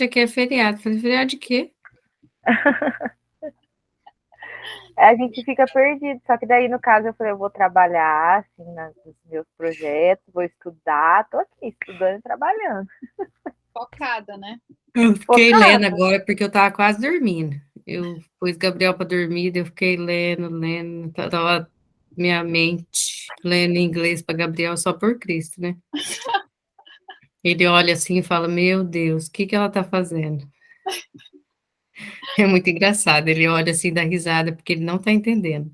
que é feriado. Falei, feriado de quê? A gente fica perdido, só que daí, no caso, eu falei, eu vou trabalhar, assim, nos meus projetos, vou estudar, tô aqui, estudando e trabalhando. Focada, né? Eu fiquei lendo Focada. agora porque eu tava quase dormindo. Eu pus Gabriel para dormir, daí eu fiquei lendo, tava minha mente lendo em inglês para Gabriel só por Cristo, né? Ele olha assim e fala: Meu Deus, o que que ela tá fazendo? É muito engraçado. Ele olha assim, dá risada, porque ele não tá entendendo.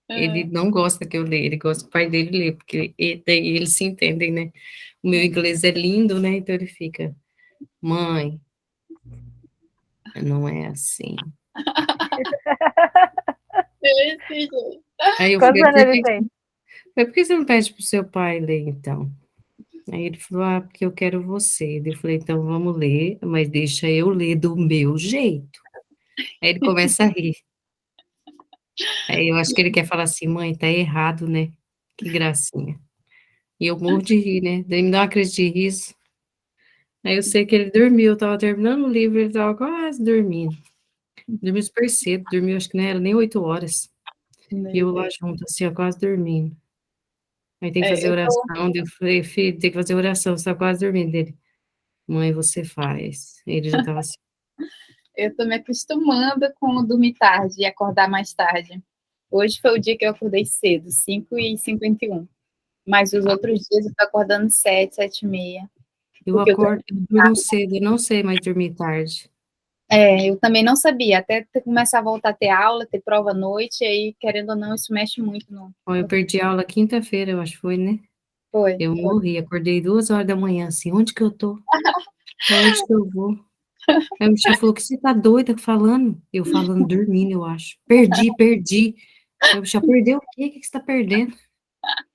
Ele não gosta que eu leia, ele gosta que o pai dele lê, porque daí eles se entendem, né? O meu inglês é lindo, né? Então ele fica: Mãe, não é assim. Desse jeito. Aí eu Quantos falei: anos ele tem? Por que você não pede pro seu pai ler, então? Aí ele falou: Ah, porque eu quero você. Daí eu falei: Então vamos ler, mas deixa eu ler do meu jeito. Aí ele começa a rir. Aí eu acho que ele quer falar assim: Mãe, tá errado, né? Que gracinha. E eu morro de rir, né? Daí me dá uma crise de riso. Aí eu sei que ele dormiu, eu tava terminando o livro, ele tava quase dormindo. Dormiu super cedo, dormiu, acho que não era nem 8 horas. E Meu eu lá Deus. junto, assim, ó, quase dormindo. Aí tem que fazer Eu tô, oração, daí eu falei: Filho, tem que fazer oração, você tá quase dormindo dele. Mãe, você faz. Ele já tava assim. eu tô me acostumando com o dormir tarde e acordar mais tarde. Hoje foi o dia que eu acordei cedo, 5h51. Mas os outros dias eu tô acordando 7, 7h30. Eu Porque eu, acordo, eu durmo cedo, eu não sei mais dormir tarde. eu também não sabia, até começar a voltar a ter aula, ter prova à noite, aí, querendo ou não, isso mexe muito Ó, eu no perdi a aula quinta-feira, eu acho que foi, né? foi. Eu morri, acordei 2 horas da manhã, assim, onde que eu tô? Pra onde que eu vou? Aí o chefe falou: que você tá doida falando? Eu falando, dormindo, eu acho. Perdi. Aí o chefe: perdeu o quê? O que que você tá perdendo?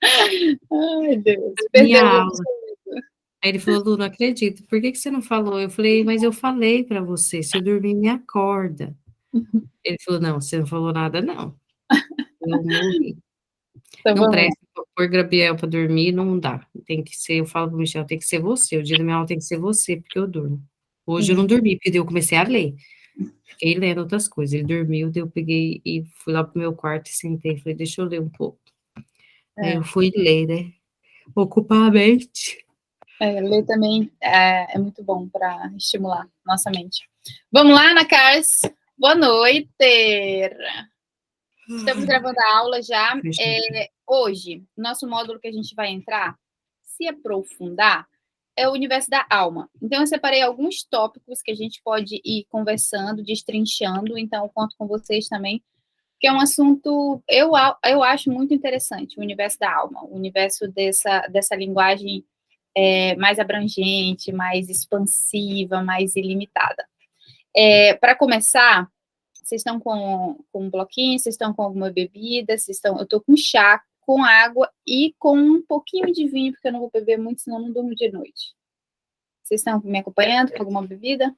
Ai, Deus. Minha Perdeu o aula. Aí ele falou: Lu, não acredito, por que que você não falou? Eu falei: mas eu falei pra você, se eu dormir, me acorda. Ele falou: não, você não falou nada, não. Eu morri. Então Não vamos lá. presta, pôr Gabriel pra dormir, não dá. Tem que ser, eu falo pro Michel, tem que ser você. O dia da minha aula tem que ser você, porque eu durmo. Hoje eu não dormi, porque daí eu comecei a ler. Fiquei lendo outras coisas. Ele dormiu, daí eu peguei e fui lá pro meu quarto e sentei. Falei: deixa eu ler um pouco. Aí eu fui ler, né? Ocupar a mente. Ler também é muito bom para estimular nossa mente. Vamos lá, Ana Cars. Boa noite. Estamos gravando a aula já. Hoje, nosso módulo que a gente vai entrar, se aprofundar, é o universo da alma. Então, eu separei alguns tópicos que a gente pode ir conversando, destrinchando. Então, eu conto com vocês também, que é um assunto, eu acho muito interessante, o universo da alma, o universo dessa linguagem mais abrangente, mais expansiva, mais ilimitada. Para começar, vocês estão com um bloquinho, vocês estão com alguma bebida, eu estou com chá, com água e com um pouquinho de vinho, porque eu não vou beber muito, senão eu não durmo de noite. Vocês estão me acompanhando com alguma bebida?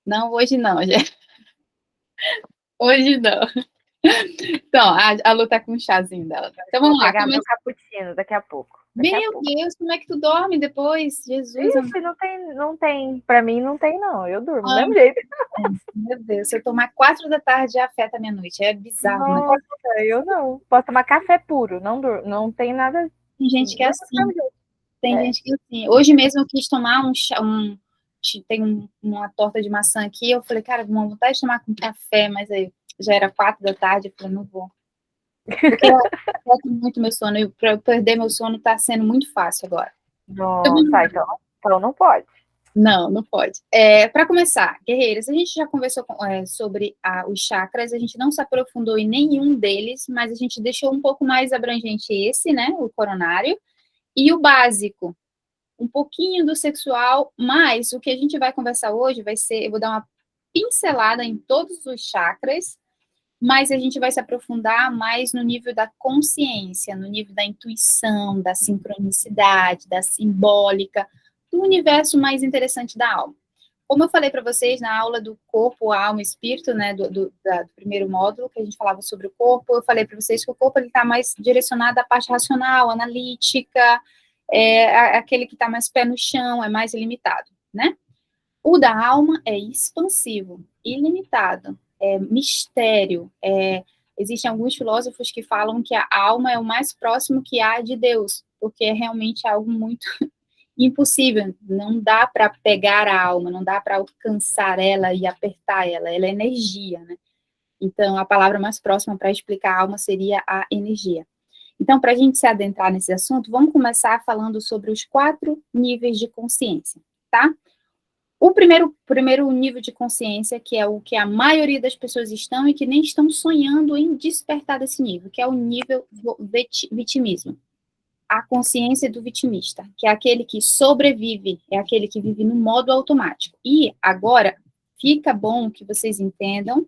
Não, hoje não, já. Hoje não. Então, a Lu tá com um chazinho dela. Então Eu vou vamos lá, pegar meu começa. cappuccino daqui a pouco. Daqui a Meu pouco. Deus, como é que tu dorme depois? Jesus amado. Ixi, não tem. Pra mim não tem, não. Eu durmo do mesmo jeito. Meu Deus, se eu tomar 4 da tarde já afeta a minha noite. É bizarro, né? Nossa, eu não. Posso tomar café puro, não durmo. Não tem nada. Tem gente que é Durmo do assim. mesmo jeito. Tem É. gente que é assim. Hoje mesmo eu quis tomar um chá, tem uma torta de maçã aqui. Eu falei, cara, uma vontade de tomar com café, mas aí já era 4 da tarde. Eu falei, não vou. Porque afeta muito meu sono. E para eu perder meu sono tá sendo muito fácil agora. Nossa, então não pode. Não, não pode. Para começar, guerreiras, a gente já conversou sobre os chakras, a gente não se aprofundou em nenhum deles, mas a gente deixou um pouco mais abrangente esse, né, o coronário, e o básico, um pouquinho do sexual, mas o que a gente vai conversar hoje vai ser, eu vou dar uma pincelada em todos os chakras, mas a gente vai se aprofundar mais no nível da consciência, no nível da intuição, da sincronicidade, da simbólica, do universo mais interessante da alma. Como eu falei para vocês na aula do corpo, alma e espírito, né, do primeiro módulo, que a gente falava sobre o corpo, eu falei para vocês que o corpo está mais direcionado à parte racional, analítica, aquele que está mais pé no chão, é mais limitado, né? O da alma é expansivo, ilimitado, é mistério. Existem alguns filósofos que falam que a alma é o mais próximo que há de Deus, porque é realmente algo muito impossível. Não dá para pegar a alma, não dá para alcançar ela e apertar ela. Ela é energia, né? Então, a palavra mais próxima para explicar a alma seria a energia. Então, para a gente se adentrar nesse assunto, vamos começar falando sobre os 4 níveis de consciência, tá? O primeiro nível de consciência, que é o que a maioria das pessoas estão e que nem estão sonhando em despertar desse nível, que é o nível do vitimismo. A consciência do vitimista, que é aquele que sobrevive, é aquele que vive no modo automático. E agora, fica bom que vocês entendam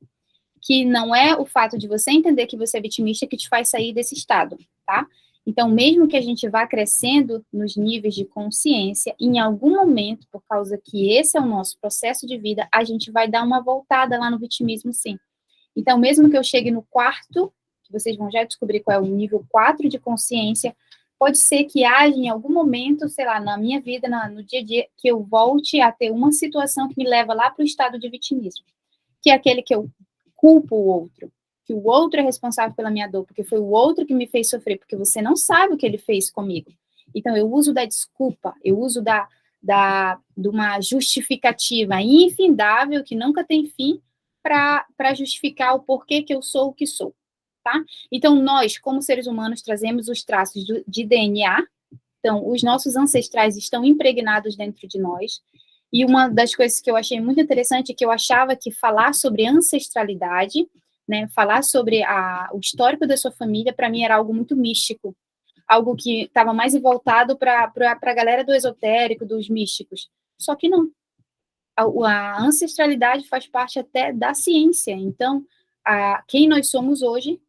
que não é o fato de você entender que você é vitimista que te faz sair desse estado, tá? Então, mesmo que a gente vá crescendo nos níveis de consciência, em algum momento, por causa que esse é o nosso processo de vida, a gente vai dar uma voltada lá no vitimismo, sim. Então, mesmo que eu chegue no 4, que vocês vão já descobrir qual é o nível 4 de consciência, pode ser que haja em algum momento, sei lá, na minha vida, no dia a dia, que eu volte a ter uma situação que me leva lá para o estado de vitimismo, que é aquele que eu culpo o outro, que o outro é responsável pela minha dor, porque foi o outro que me fez sofrer, porque você não sabe o que ele fez comigo. Então, eu uso da desculpa, eu uso de uma justificativa infindável, que nunca tem fim, para justificar o porquê que eu sou o que sou, tá? Então, nós, como seres humanos, trazemos os traços de DNA, então, os nossos ancestrais estão impregnados dentro de nós, e uma das coisas que eu achei muito interessante é que eu achava que falar sobre ancestralidade, né, falar sobre o histórico da sua família, para mim era algo muito místico, algo que estava mais voltado para a galera do esotérico, dos místicos. Só que não. A ancestralidade faz parte até da ciência. Então, quem nós somos hoje,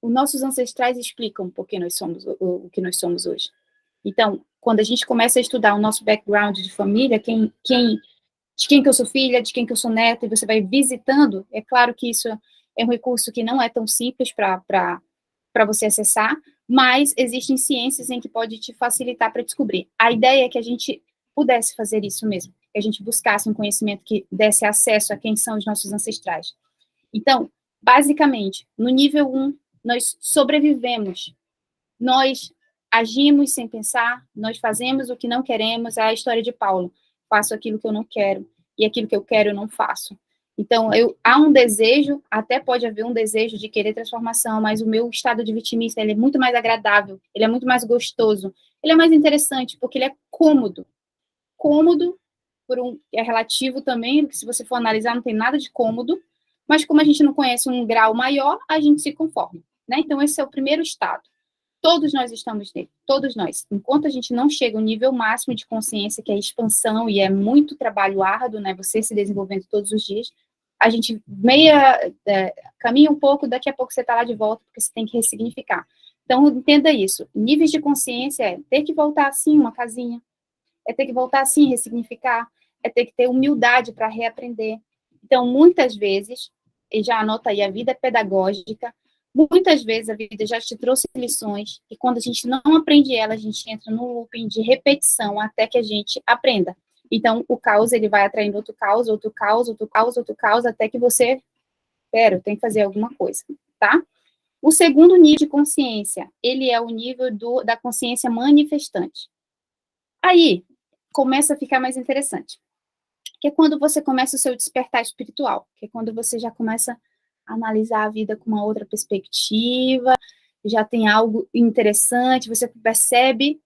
os nossos ancestrais explicam por que nós somos o que nós somos hoje. Então, quando a gente começa a estudar o nosso background de família, de quem que eu sou filha, de quem que eu sou neta, e você vai visitando, é claro que isso é um recurso que não é tão simples para você acessar, mas existem ciências em que pode te facilitar para descobrir. A ideia é que a gente pudesse fazer isso mesmo, que a gente buscasse um conhecimento que desse acesso a quem são os nossos ancestrais. Então, basicamente, no nível 1, nós sobrevivemos, nós agimos sem pensar, nós fazemos o que não queremos, é a história de Paulo, faço aquilo que eu não quero, e aquilo que eu quero eu não faço. Então, há um desejo, até pode haver um desejo de querer transformação, mas o meu estado de vitimista, ele é muito mais agradável, ele é muito mais gostoso, ele é mais interessante, porque ele é cômodo. Cômodo, é relativo também, porque se você for analisar, não tem nada de cômodo, mas como a gente não conhece um grau maior, a gente se conforma, né? Então, esse é o primeiro estado. Todos nós estamos nele, todos nós. Enquanto a gente não chega ao nível máximo de consciência, que é a expansão, e é muito trabalho árduo, né? Você se desenvolvendo todos os dias, a gente caminha um pouco, daqui a pouco você está lá de volta, porque você tem que ressignificar. Então, entenda isso. Níveis de consciência é ter que voltar assim, uma casinha, é ter que voltar assim, ressignificar, é ter que ter humildade para reaprender. Então, muitas vezes, e já anota aí, a vida é pedagógica, muitas vezes a vida já te trouxe lições, e quando a gente não aprende ela, a gente entra num looping de repetição até que a gente aprenda. Então, o caos, ele vai atraindo outro caos, outro caos, outro caos, outro caos, até que você, eu tenho que fazer alguma coisa, tá? O segundo nível de consciência, ele é o nível da consciência manifestante. Aí, começa a ficar mais interessante, que é quando você começa o seu despertar espiritual, que é quando você já começa a analisar a vida com uma outra perspectiva, já tem algo interessante, você percebe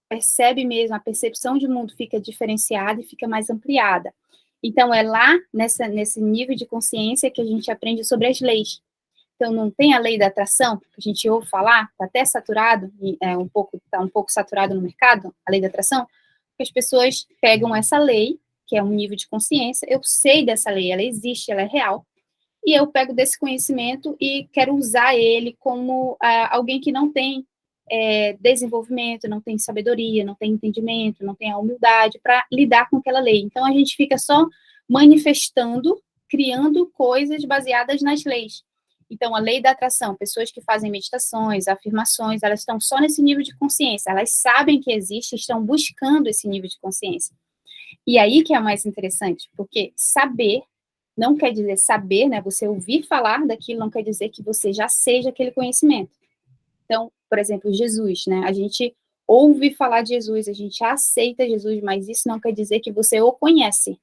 mesmo, a percepção de mundo fica diferenciada e fica mais ampliada. Então, é lá, nesse nível de consciência, que a gente aprende sobre as leis. Então, não tem a lei da atração, que a gente ouve falar, está até saturado, está um pouco saturado no mercado, a lei da atração, porque as pessoas pegam essa lei, que é um nível de consciência, eu sei dessa lei, ela existe, ela é real, e eu pego desse conhecimento e quero usar ele como alguém que não tem desenvolvimento, não tem sabedoria, não tem entendimento, não tem a humildade para lidar com aquela lei. Então, a gente fica só manifestando, criando coisas baseadas nas leis. Então, a lei da atração, pessoas que fazem meditações, afirmações, elas estão só nesse nível de consciência, elas sabem que existe, estão buscando esse nível de consciência. E aí que é mais interessante, porque saber não quer dizer saber, né? Você ouvir falar daquilo não quer dizer que você já seja aquele conhecimento. Então, por exemplo, Jesus, né? A gente ouve falar de Jesus, a gente aceita Jesus, mas isso não quer dizer que você o conhece.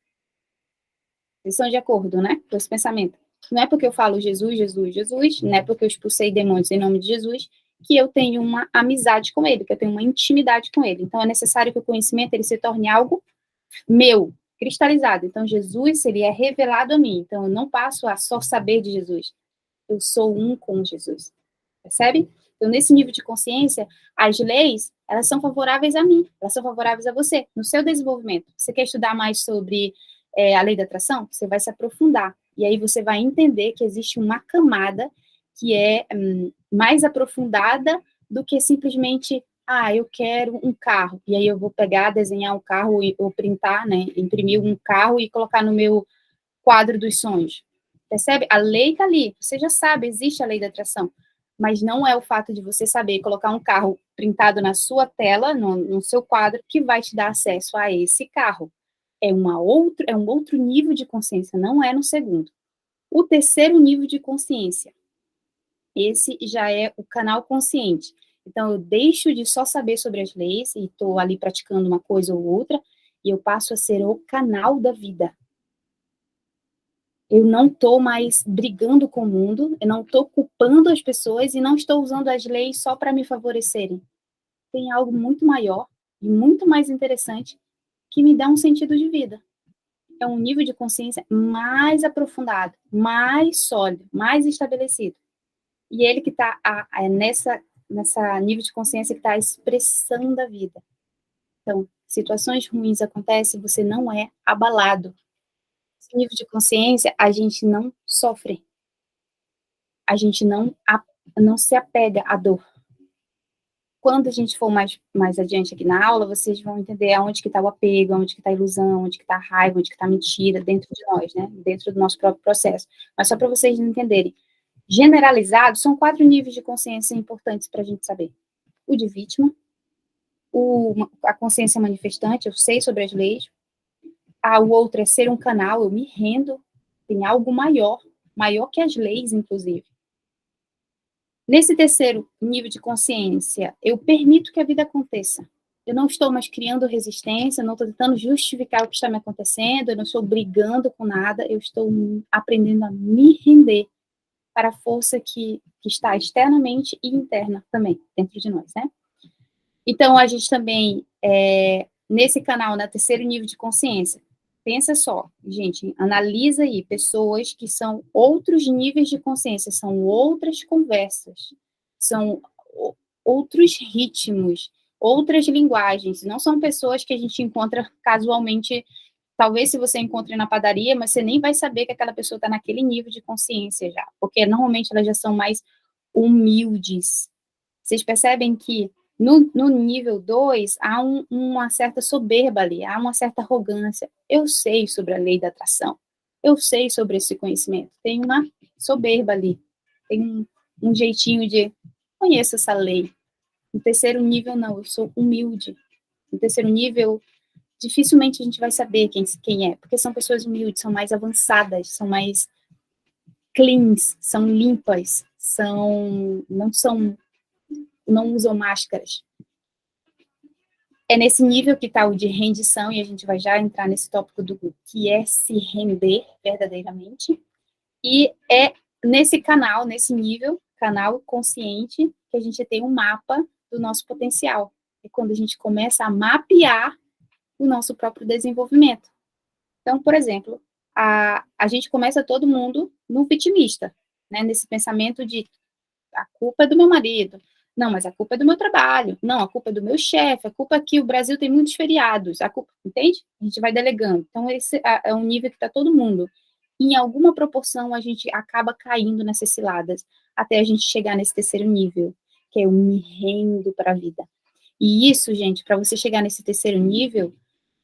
Eles são de acordo, né? Com esse pensamento. Não é porque eu falo Jesus, Jesus, Jesus, não é porque eu expulsei demônios em nome de Jesus, que eu tenho uma amizade com ele, que eu tenho uma intimidade com ele. Então, é necessário que o conhecimento ele se torne algo meu, cristalizado. Então, Jesus, ele é revelado a mim. Então, eu não passo a só saber de Jesus. Eu sou um com Jesus. Percebe? Então, nesse nível de consciência, as leis, elas são favoráveis a mim, elas são favoráveis a você, no seu desenvolvimento. Você quer estudar mais sobre a lei da atração? Você vai se aprofundar. E aí você vai entender que existe uma camada que é mais aprofundada do que simplesmente, eu quero um carro. E aí eu vou pegar, desenhar um carro, ou printar, né, imprimir um carro e colocar no meu quadro dos sonhos. Percebe? A lei está ali. Você já sabe, existe a lei da atração. Mas não é o fato de você saber colocar um carro printado na sua tela, no seu quadro, que vai te dar acesso a esse carro. É um outro nível de consciência, não é no segundo. O terceiro nível de consciência, esse já é o canal consciente. Então, eu deixo de só saber sobre as leis e estou ali praticando uma coisa ou outra, e eu passo a ser o canal da vida. Eu não estou mais brigando com o mundo, eu não estou culpando as pessoas e não estou usando as leis só para me favorecerem. Tem algo muito maior e muito mais interessante que me dá um sentido de vida. É um nível de consciência mais aprofundado, mais sólido, mais estabelecido. E ele que está nessa nível de consciência que está a expressão da vida. Então, situações ruins acontecem, você não é abalado. Esse nível de consciência, a gente não sofre. A gente não se apega à dor. Quando a gente for mais adiante aqui na aula, vocês vão entender aonde que está o apego, aonde que está a ilusão, onde que está a raiva, onde que está a mentira dentro de nós, né? Dentro do nosso próprio processo. Mas só para vocês entenderem. Generalizado, são 4 níveis de consciência importantes para a gente saber. O de vítima, a consciência manifestante, eu sei sobre as leis. O outro é ser um canal, eu me rendo, tem algo maior que as leis, inclusive. Nesse terceiro nível de consciência, eu permito que a vida aconteça. Eu não estou mais criando resistência, não estou tentando justificar o que está me acontecendo, eu não estou brigando com nada, eu estou aprendendo a me render para a força que está externamente e interna também, dentro de nós, né? Então, a gente também, nesse canal, no terceiro nível de consciência, pensa só, gente, analisa aí, pessoas que são outros níveis de consciência, são outras conversas, são outros ritmos, outras linguagens, não são pessoas que a gente encontra casualmente, talvez se você encontre na padaria, mas você nem vai saber que aquela pessoa está naquele nível de consciência já, porque normalmente elas já são mais humildes. Vocês percebem que no nível 2, há uma certa soberba ali, há uma certa arrogância. Eu sei sobre a lei da atração, eu sei sobre esse conhecimento. Tem uma soberba ali, tem um jeitinho de, conheço essa lei. No terceiro nível, não, eu sou humilde. No terceiro nível, dificilmente a gente vai saber quem é, porque são pessoas humildes, são mais avançadas, são mais cleans, são limpas, não usam máscaras. É nesse nível que está o de rendição, e a gente vai já entrar nesse tópico do que é se render verdadeiramente, e é nesse canal, nesse nível, canal consciente, que a gente tem um mapa do nosso potencial. É quando a gente começa a mapear o nosso próprio desenvolvimento. Então, por exemplo, a gente começa todo mundo no vitimista, né, nesse pensamento de a culpa é do meu marido, não, mas a culpa é do meu trabalho, não, a culpa é do meu chefe, a culpa é que o Brasil tem muitos feriados, a culpa, entende? A gente vai delegando. Então, esse é um nível que está todo mundo. Em alguma proporção, a gente acaba caindo nessas ciladas, até a gente chegar nesse terceiro nível, que é eu me rendo para a vida. E isso, gente, para você chegar nesse terceiro nível,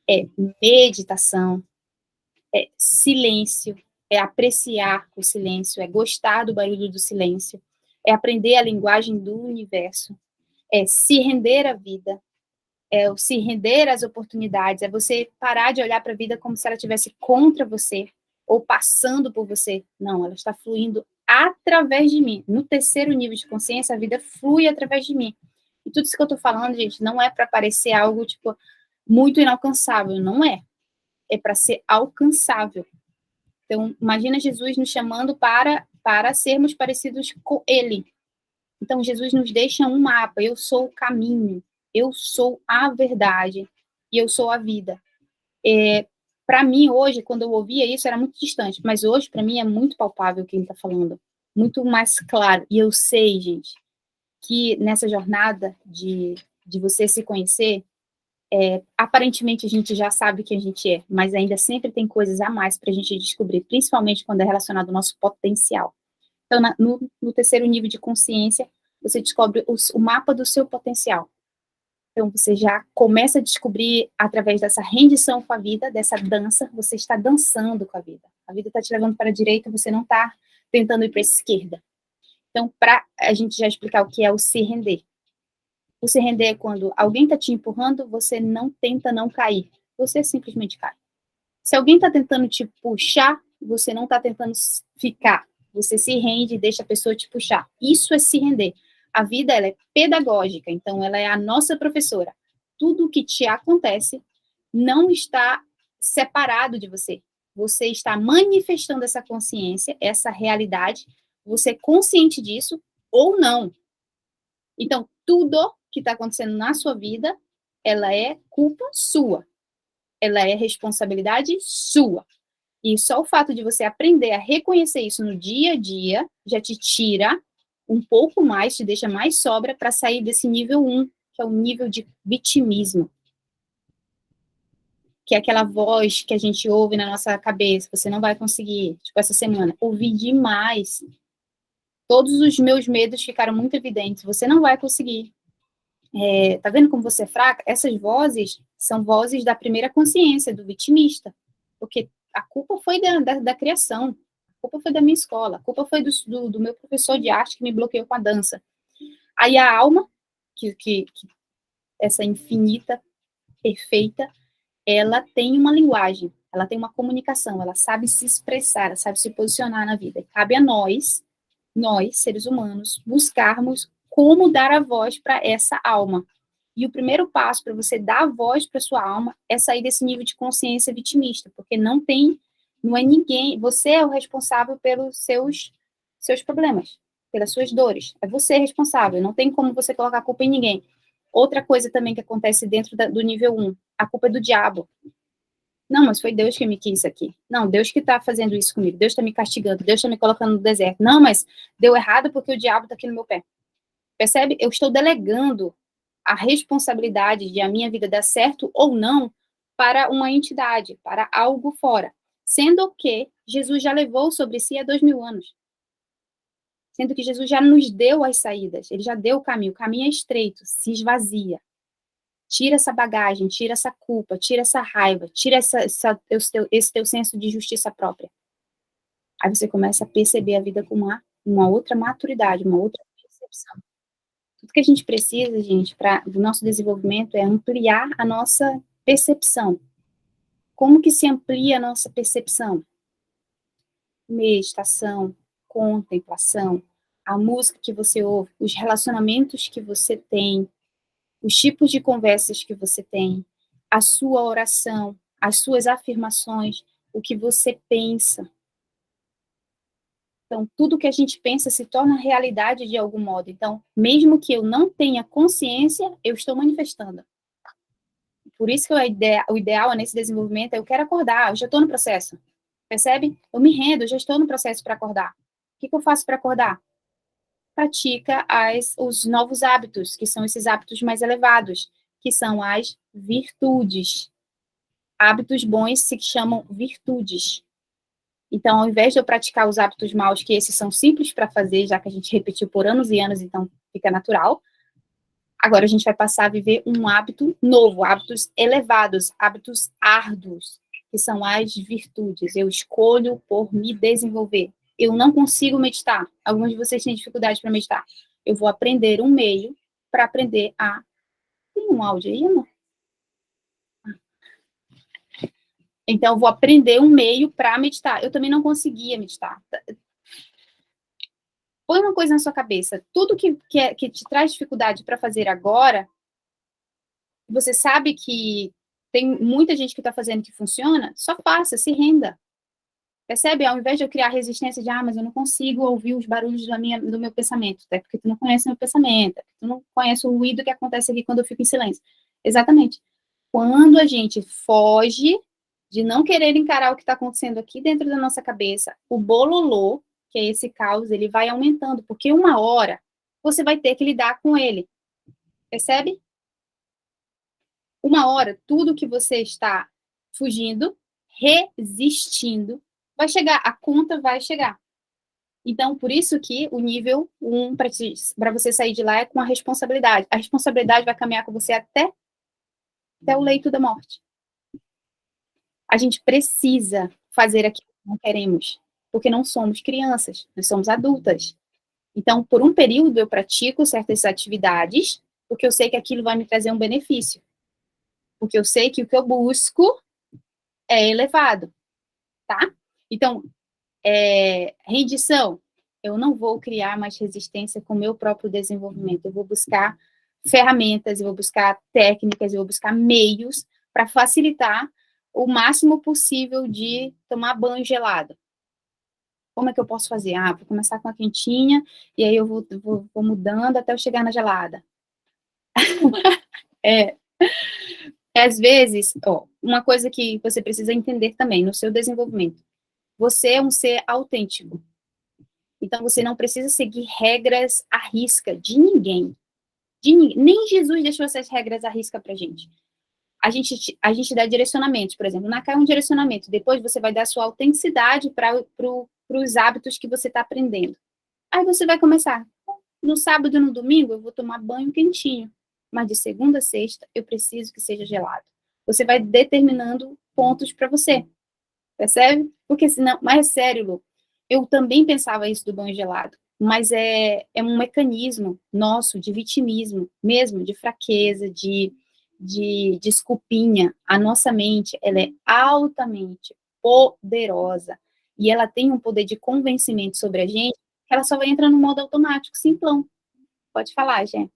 é meditação, é silêncio, é apreciar o silêncio, é gostar do barulho do silêncio, é aprender a linguagem do universo, é se render à vida, é o se render às oportunidades, é você parar de olhar para a vida como se ela estivesse contra você ou passando por você. Não, ela está fluindo através de mim. No terceiro nível de consciência, a vida flui através de mim. E tudo isso que eu estou falando, gente, não é para parecer algo, tipo, muito inalcançável. Não é. É para ser alcançável. Então, imagina Jesus nos chamando para sermos parecidos com Ele. Então, Jesus nos deixa um mapa. Eu sou o caminho. Eu sou a verdade. E eu sou a vida. Para mim, hoje, quando eu ouvia isso, era muito distante. Mas hoje, para mim, é muito palpável o que ele está falando. Muito mais claro. E eu sei, gente, que nessa jornada de você se conhecer, aparentemente a gente já sabe quem a gente é, mas ainda sempre tem coisas a mais para a gente descobrir, principalmente quando é relacionado ao nosso potencial. Então, no terceiro nível de consciência, você descobre o mapa do seu potencial. Então, você já começa a descobrir, através dessa rendição com a vida, dessa dança, você está dançando com a vida. A vida está te levando para a direita, você não está tentando ir para a esquerda. Então, para a gente já explicar o que é o se render. O se render é quando alguém está te empurrando, você não tenta não cair. Você simplesmente cai. Se alguém está tentando te puxar, você não está tentando ficar. Você se rende e deixa a pessoa te puxar. Isso é se render. A vida, ela é pedagógica, então ela é a nossa professora. Tudo o que te acontece não está separado de você. Você está manifestando essa consciência, essa realidade, você é consciente disso ou não. Então, tudo que está acontecendo na sua vida, ela é culpa sua. Ela é responsabilidade sua. E só o fato de você aprender a reconhecer isso no dia a dia já te tira um pouco mais, te deixa mais sobra para sair desse nível 1, que é o nível de vitimismo. Que é aquela voz que a gente ouve na nossa cabeça, você não vai conseguir. Tipo, essa semana, ouvi demais. Todos os meus medos ficaram muito evidentes. Você não vai conseguir. Tá vendo como você é fraca? Essas vozes são vozes da primeira consciência, do vitimista. Porque a culpa foi da criação, a culpa foi da minha escola, a culpa foi do meu professor de arte que me bloqueou com a dança. Aí a alma, que essa infinita, perfeita, ela tem uma linguagem, ela tem uma comunicação, ela sabe se expressar, ela sabe se posicionar na vida. Cabe a nós, seres humanos, buscarmos como dar a voz para essa alma. E o primeiro passo para você dar a voz para sua alma é sair desse nível de consciência vitimista, porque não é ninguém, você é o responsável pelos seus problemas, pelas suas dores. É você responsável, não tem como você colocar a culpa em ninguém. Outra coisa também que acontece dentro do nível 1, a culpa é do diabo. Não, mas foi Deus que me quis aqui. Não, Deus que está fazendo isso comigo. Deus está me castigando. Deus está me colocando no deserto. Não, mas deu errado porque o diabo está aqui no meu pé. Percebe? Eu estou delegando a responsabilidade de a minha vida dar certo ou não para uma entidade, para algo fora. Sendo que Jesus já levou sobre si há 2000 anos. Sendo que Jesus já nos deu as saídas. Ele já deu o caminho. O caminho é estreito. Se esvazia. Tira essa bagagem, tira essa culpa, tira essa raiva, tira esse teu senso de justiça própria. Aí você começa a perceber a vida com uma outra maturidade, uma outra percepção. Tudo que a gente precisa, gente, para o nosso desenvolvimento é ampliar a nossa percepção. Como que se amplia a nossa percepção? Meditação, contemplação, a música que você ouve, os relacionamentos que você tem, os tipos de conversas que você tem, a sua oração, as suas afirmações, o que você pensa. Então, tudo que a gente pensa se torna realidade de algum modo. Então, mesmo que eu não tenha consciência, eu estou manifestando. Por isso que o ideal nesse desenvolvimento é eu quero acordar, eu já estou no processo. Percebe? Eu me rendo, eu já estou no processo para acordar. O que eu faço para acordar? Pratica os novos hábitos, que são esses hábitos mais elevados, que são as virtudes. Hábitos bons se chamam virtudes. Então, ao invés de eu praticar os hábitos maus, que esses são simples para fazer, já que a gente repetiu por anos e anos, então fica natural, agora a gente vai passar a viver um hábito novo, hábitos elevados, hábitos árduos, que são as virtudes. Eu escolho por me desenvolver. Eu não consigo meditar. Alguns de vocês têm dificuldade para meditar. Eu vou aprender um meio para aprender a... Tem um áudio aí, amor? Então, eu vou aprender um meio para meditar. Eu também não conseguia meditar. Põe uma coisa na sua cabeça. Tudo que te traz dificuldade para fazer agora, você sabe que tem muita gente que está fazendo que funciona, só faça, se renda. Percebe? Ao invés de eu criar resistência de, mas eu não consigo ouvir os barulhos do meu pensamento, até porque tu não conhece meu pensamento, tu não conhece o ruído que acontece aqui quando eu fico em silêncio. Exatamente. Quando a gente foge de não querer encarar o que está acontecendo aqui dentro da nossa cabeça, o bololô, que é esse caos, ele vai aumentando, porque uma hora você vai ter que lidar com ele. Percebe? Uma hora, tudo que você está fugindo, resistindo, vai chegar, a conta vai chegar. Então, por isso que o nível 1, para você sair de lá, é com a responsabilidade. A responsabilidade vai caminhar com você até o leito da morte. A gente precisa fazer aquilo que não queremos, porque não somos crianças, nós somos adultas. Então, por um período, eu pratico certas atividades, porque eu sei que aquilo vai me trazer um benefício. Porque eu sei que o que eu busco é elevado, tá? Então, rendição. Eu não vou criar mais resistência com o meu próprio desenvolvimento. Eu vou buscar ferramentas, eu vou buscar técnicas, eu vou buscar meios para facilitar o máximo possível de tomar banho gelado. Como é que eu posso fazer? Vou começar com a quentinha, e aí eu vou mudando até eu chegar na gelada. Às vezes, uma coisa que você precisa entender também no seu desenvolvimento. Você é um ser autêntico. Então, você não precisa seguir regras à risca de ninguém. Nem Jesus deixou essas regras à risca pra gente. A gente dá direcionamentos, por exemplo, na é um direcionamento, depois você vai dar sua autenticidade para os hábitos que você está aprendendo. Aí você vai começar, no sábado e no domingo eu vou tomar banho quentinho, mas de segunda a sexta eu preciso que seja gelado. Você vai determinando pontos para você, percebe? Porque senão, mas é sério, Lu, eu também pensava isso do banho gelado, mas é um mecanismo nosso de vitimismo, mesmo, de fraqueza, de desculpinha. A nossa mente, ela é altamente poderosa e ela tem um poder de convencimento sobre a gente que ela só vai entrar no modo automático, simplão. Pode falar, Gê.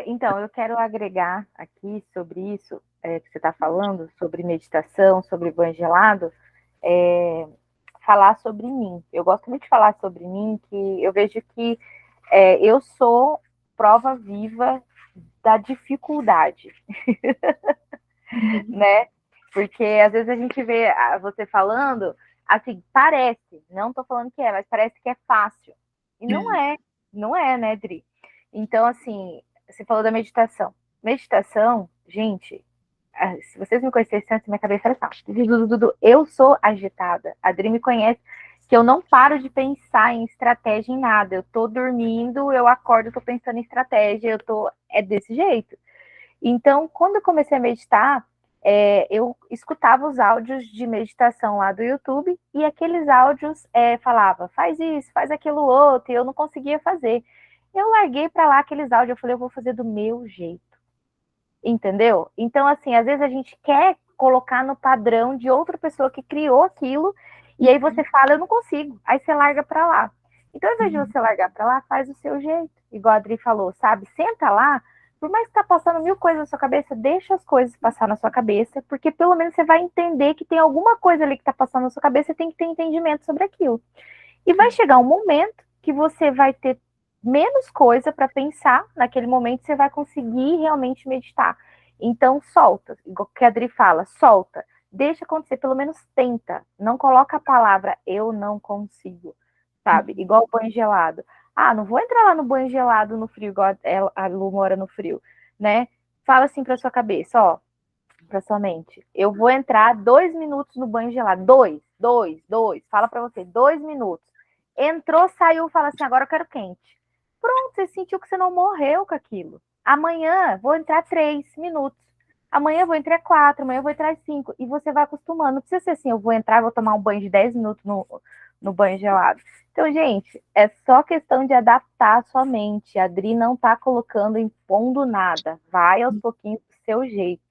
Então, eu quero agregar aqui sobre isso que você está falando, sobre meditação, sobre banho gelado, falar sobre mim. Eu gosto muito de falar sobre mim, que eu vejo que eu sou prova viva da dificuldade, né? Porque às vezes a gente vê você falando, assim, parece, não estou falando que mas parece que é fácil. E não é, né, Dri? Então, assim, você falou da meditação. Meditação, gente, se vocês me conhecessem antes, minha cabeça era fácil. Eu sou agitada. A Dri me conhece que eu não paro de pensar em estratégia em nada. Eu tô dormindo, eu acordo, tô pensando em estratégia, é desse jeito. Então, quando eu comecei a meditar, eu escutava os áudios de meditação lá do YouTube e aqueles áudios falava, faz isso, faz aquilo outro, e eu não conseguia fazer. Eu larguei para lá aqueles áudios, eu falei, eu vou fazer do meu jeito. Entendeu? Então, assim, às vezes a gente quer colocar no padrão de outra pessoa que criou aquilo, e aí você fala, eu não consigo. Aí você larga para lá. Então, ao invés de você largar para lá, faz o seu jeito. Igual a Adri falou, sabe? Senta lá, por mais que tá passando 1000 coisas na sua cabeça, deixa as coisas passar na sua cabeça, porque pelo menos você vai entender que tem alguma coisa ali que tá passando na sua cabeça e tem que ter entendimento sobre aquilo. E vai chegar um momento que você vai ter menos coisa para pensar, naquele momento você vai conseguir realmente meditar. Então, solta, igual que a Adri fala, solta, deixa acontecer, pelo menos tenta, não coloca a palavra eu não consigo, sabe? Igual o banho gelado. Não vou entrar lá no banho gelado no frio, igual a Lu mora no frio, né? Fala assim para sua cabeça, para sua mente, eu vou entrar 2 minutos no banho gelado, 2, fala para você, 2 minutos. Entrou, saiu, fala assim, agora eu quero quente. Pronto, você sentiu que você não morreu com aquilo. Amanhã vou entrar 3 minutos. Amanhã eu vou entrar 4, amanhã eu vou entrar 5. E você vai acostumando. Não precisa ser assim, eu vou entrar, vou tomar um banho de 10 minutos no banho gelado. Então, gente, é só questão de adaptar a sua mente. A Adri não tá colocando, impondo nada. Vai aos pouquinhos do seu jeito.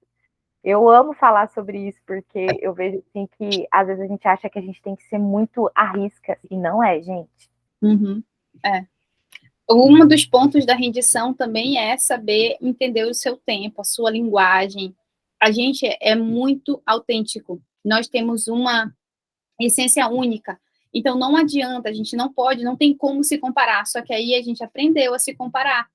Eu amo falar sobre isso, porque eu vejo assim que às vezes a gente acha que a gente tem que ser muito à risca, e não é, gente. É. Um dos pontos da rendição também é saber entender o seu tempo, a sua linguagem. A gente é muito autêntico. Nós temos uma essência única. Então, não adianta, a gente não pode, não tem como se comparar. Só que aí a gente aprendeu a se comparar.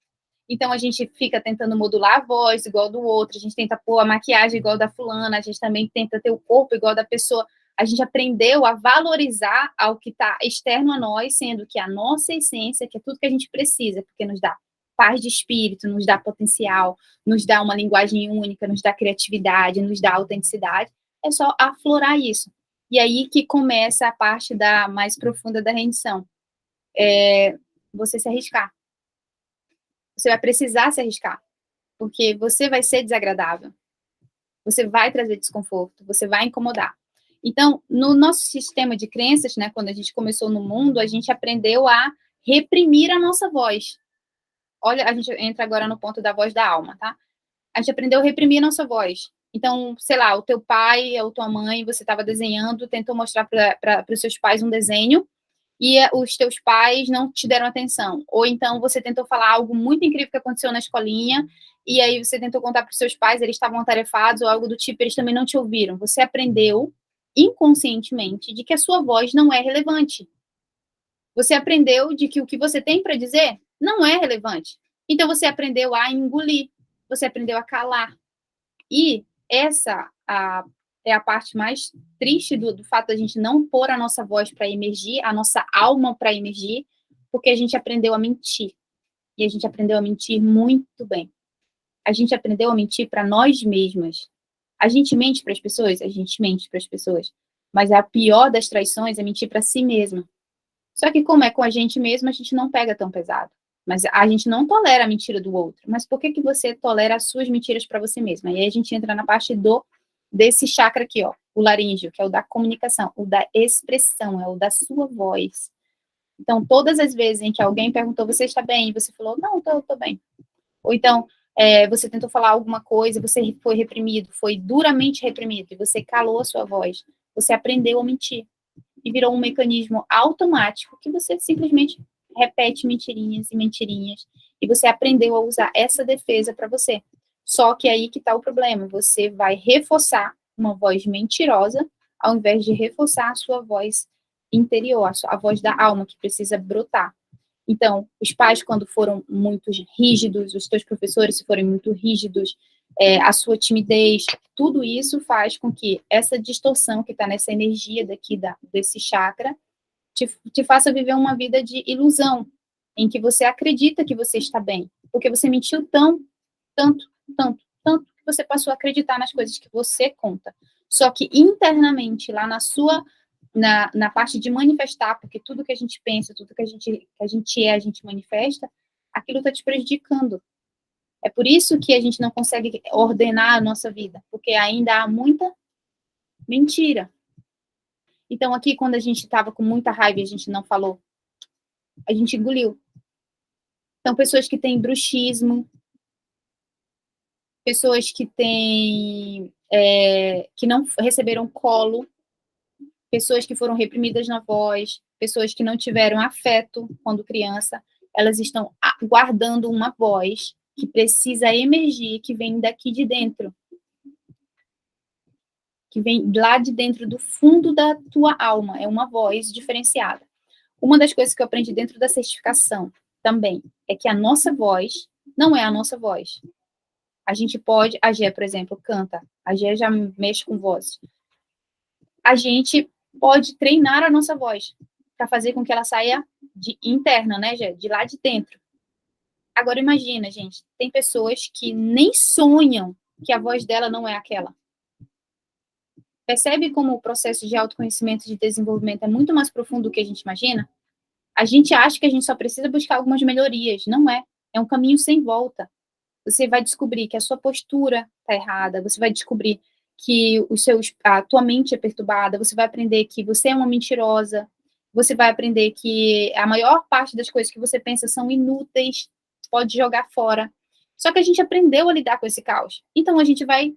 Então, a gente fica tentando modular a voz igual do outro, a gente tenta pôr a maquiagem igual da fulana, a gente também tenta ter o corpo igual da pessoa. A gente aprendeu a valorizar ao que está externo a nós, sendo que a nossa essência, que é tudo que a gente precisa, porque nos dá paz de espírito, nos dá potencial, nos dá uma linguagem única, nos dá criatividade, nos dá autenticidade, é só aflorar isso. E aí que começa a parte da mais profunda da rendição. Você se arriscar. Você vai precisar se arriscar, porque você vai ser desagradável, você vai trazer desconforto, você vai incomodar. Então, no nosso sistema de crenças, né, quando a gente começou no mundo, a gente aprendeu a reprimir a nossa voz. Olha, a gente entra agora no ponto da voz da alma, tá? A gente aprendeu a reprimir a nossa voz. Então, sei lá, o teu pai ou tua mãe, você estava desenhando, tentou mostrar para os seus pais um desenho, e os teus pais não te deram atenção. Ou então você tentou falar algo muito incrível que aconteceu na escolinha, e aí você tentou contar para os seus pais, eles estavam atarefados ou algo do tipo, eles também não te ouviram. Você aprendeu inconscientemente de que a sua voz não é relevante. Você aprendeu de que o que você tem para dizer não é relevante. Então você aprendeu a engolir, você aprendeu a calar. E essa é a parte mais triste do fato da gente não pôr a nossa voz para emergir, a nossa alma para emergir, porque a gente aprendeu a mentir. E a gente aprendeu a mentir muito bem. A gente aprendeu a mentir para nós mesmas. A gente mente para as pessoas? A gente mente para as pessoas. Mas a pior das traições é mentir para si mesma. Só que como é com a gente mesma, a gente não pega tão pesado. Mas a gente não tolera a mentira do outro. Mas por que você tolera as suas mentiras para você mesma? E aí a gente entra na parte desse chakra aqui, ó, o laríngeo, que é o da comunicação, o da expressão, é o da sua voz. Então, todas as vezes em que alguém perguntou, você está bem? E você falou, não, tô bem. Ou então, você tentou falar alguma coisa, você foi reprimido, foi duramente reprimido, e você calou a sua voz. Você aprendeu a mentir. E virou um mecanismo automático que você simplesmente repete mentirinhas e mentirinhas, e você aprendeu a usar essa defesa para você. Só que aí que está o problema, você vai reforçar uma voz mentirosa, ao invés de reforçar a sua voz interior, a voz da alma, que precisa brotar. Então, os pais, quando foram muito rígidos, os teus professores, se forem muito rígidos, a sua timidez, tudo isso faz com que essa distorção que está nessa energia daqui desse chakra te faça viver uma vida de ilusão, em que você acredita que você está bem, porque você mentiu tanto, que você passou a acreditar nas coisas que você conta. Só que internamente, lá na parte de manifestar, porque tudo que a gente pensa, tudo que a gente manifesta, aquilo está te prejudicando. É por isso que a gente não consegue ordenar a nossa vida, porque ainda há muita mentira. Então, aqui, quando a gente estava com muita raiva e a gente não falou, a gente engoliu. Então, pessoas que têm bruxismo, pessoas que que não receberam colo, pessoas que foram reprimidas na voz, pessoas que não tiveram afeto quando criança, elas estão guardando uma voz que precisa emergir, que vem daqui de dentro. Que vem lá de dentro do fundo da tua alma, é uma voz diferenciada. Uma das coisas que eu aprendi dentro da certificação também é que a nossa voz não é a nossa voz. A gente pode, a Gé, por exemplo, canta, a Gé já mexe com voz. A gente pode treinar a nossa voz para fazer com que ela saia interna, né, Gé? De lá de dentro. Agora imagina, gente, tem pessoas que nem sonham que a voz dela não é aquela. Percebe como o processo de autoconhecimento e de desenvolvimento é muito mais profundo do que a gente imagina? A gente acha que a gente só precisa buscar algumas melhorias. Não é. É um caminho sem volta. Você vai descobrir que a sua postura está errada, você vai descobrir que a tua mente é perturbada, você vai aprender que você é uma mentirosa, você vai aprender que a maior parte das coisas que você pensa são inúteis, pode jogar fora. Só que a gente aprendeu a lidar com esse caos. Então a gente vai